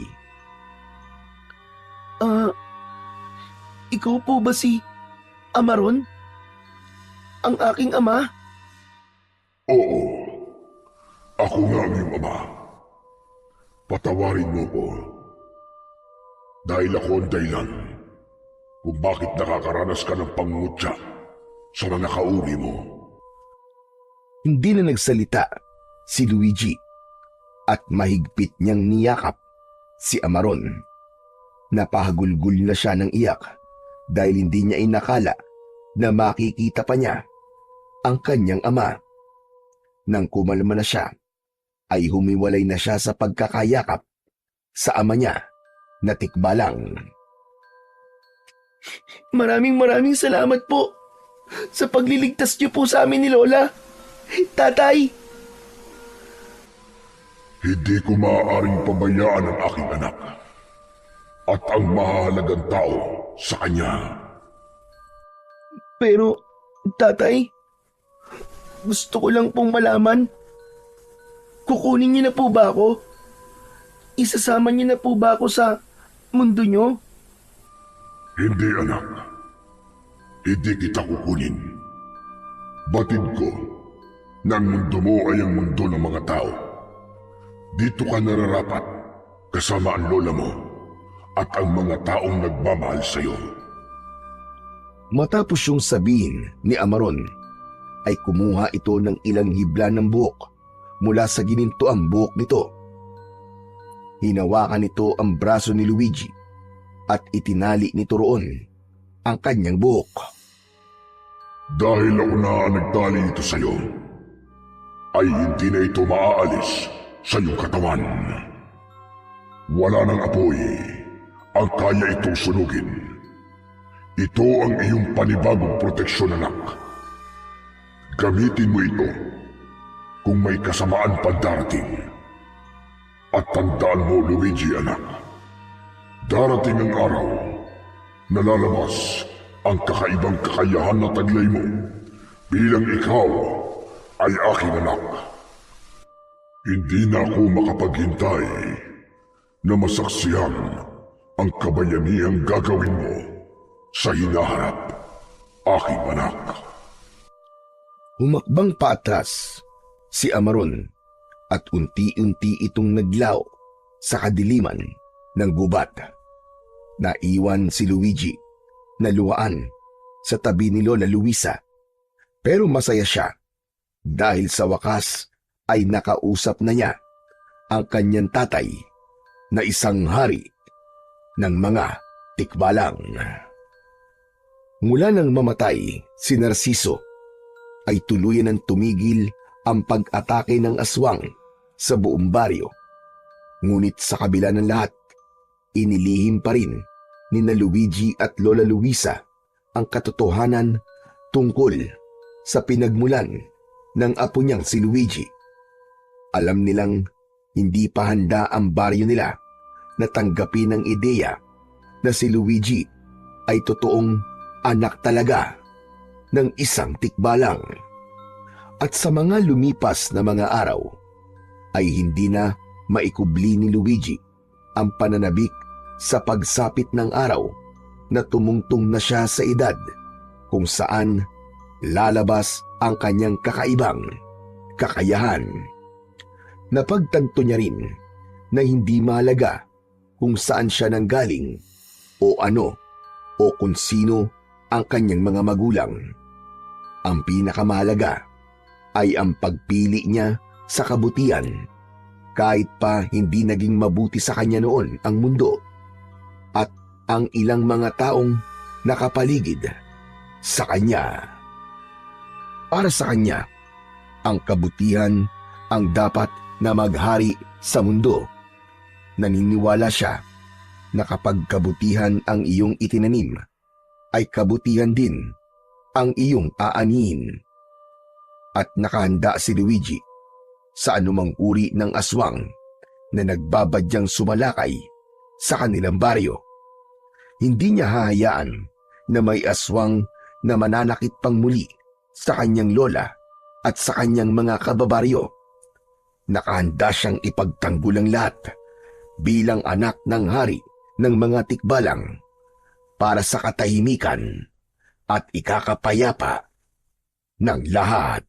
Ikaw po ba si Amaron? Ang aking ama? Oo, ako nga ang iyong ama. Patawarin mo ko. Dahil ako ang dahilan kung bakit nakakaranas ka ng pangungutya sa mga kauri mo. Hindi na nagsalita si Luigi at mahigpit niyang niyakap si Amaron. Napahagulgul na siya ng iyak dahil hindi niya inakala na makikita pa niya ang kanyang ama. Nang kumalma na siya, ay humiwalay na siya sa pagkakayakap sa ama niya na tikbalang. Maraming salamat po sa pagliligtas niyo po sa amin ni Lola. Tatay! Hindi ko maaaring pabayaan ang aking anak at ang mahalagang tao sa kanya. Pero, tatay, gusto ko lang pong malaman. Kukunin niyo na po ba ako? Isasama niyo na po ba ako sa mundo niyo? Hindi, anak. Hindi kita kukunin. Batid ko na ang mundo mo ay ang mundo ng mga tao. Dito ka nararapat kasama ang lola mo at ang mga taong nagmamahal sa iyo. Matapos yung sabihin ni Amaron, ay kumuha ito ng ilang hibla ng buhok mula sa ginintoang buhok nito. Hinawakan nito ang braso ni Luigi at itinali nito roon ang kanyang buhok. Dahil ako na ang nagtali ito sa iyo, ay hindi na ito maaalis sa iyong katawan. Wala nang apoy ang kaya itong sunugin. Ito ang iyong panibagong proteksyon, anak. Gamitin mo ito kung may kasamaan pa darating. At tandaan mo, Luigi, anak, darating ang araw na lalabas ang kakaibang kakayahan na taglay mo bilang ikaw ay aking anak. Hindi na ako makapaghintay na masaksihan ang kabayanihang gagawin mo sa hinaharap, aking anak. Humakbang paatras si Amaron at unti-unti itong naglaw sa kadiliman ng gubat. Naiwan si Luigi na luhaan sa tabi ni Lola Luisa, pero masaya siya dahil sa wakas ay nakausap na niya ang kanyang tatay na isang hari ng mga tikbalang. Mula nang mamatay si Narciso, ay tuluyan ng tumigil ang pag-atake ng aswang sa buong baryo. Ngunit sa kabila ng lahat, inilihim pa rin ni na Luigi at Lola Luisa ang katotohanan tungkol sa pinagmulan ng apo niyang si Luigi. Alam nilang hindi pa handa ang baryo nila na tanggapin ang ideya na si Luigi ay totoong anak talaga ng isang tikbalang. At sa mga lumipas na mga araw, ay hindi na maikubli ni Luigi ang pananabik sa pagsapit ng araw na tumungtong na siya sa edad kung saan lalabas ang kanyang kakaibang kakayahan. Napagtanto niya rin na hindi mahalaga kung saan siya nanggaling o ano o kung sino ang kanyang mga magulang. Ang pinakamahalaga ay ang pagpili niya sa kabutihan kahit pa hindi naging mabuti sa kanya noon ang mundo at ang ilang mga taong nakapaligid sa kanya. Para sa kanya, ang kabutihan ang dapat na maghari sa mundo. Naniniwala siya na kapag kabutihan ang iyong itinanim, ay kabutihan din ang iyong aanihin. At nakahanda si Luigi sa anumang uri ng aswang na nagbabadyang sumalakay sa kanilang baryo. Hindi niya hahayaan na may aswang na mananakit pang muli sa kanyang lola at sa kanyang mga kababaryo. Nakahanda siyang ipagtanggol ang lahat bilang anak ng hari ng mga tikbalang para sa katahimikan at ikakapayapa ng lahat.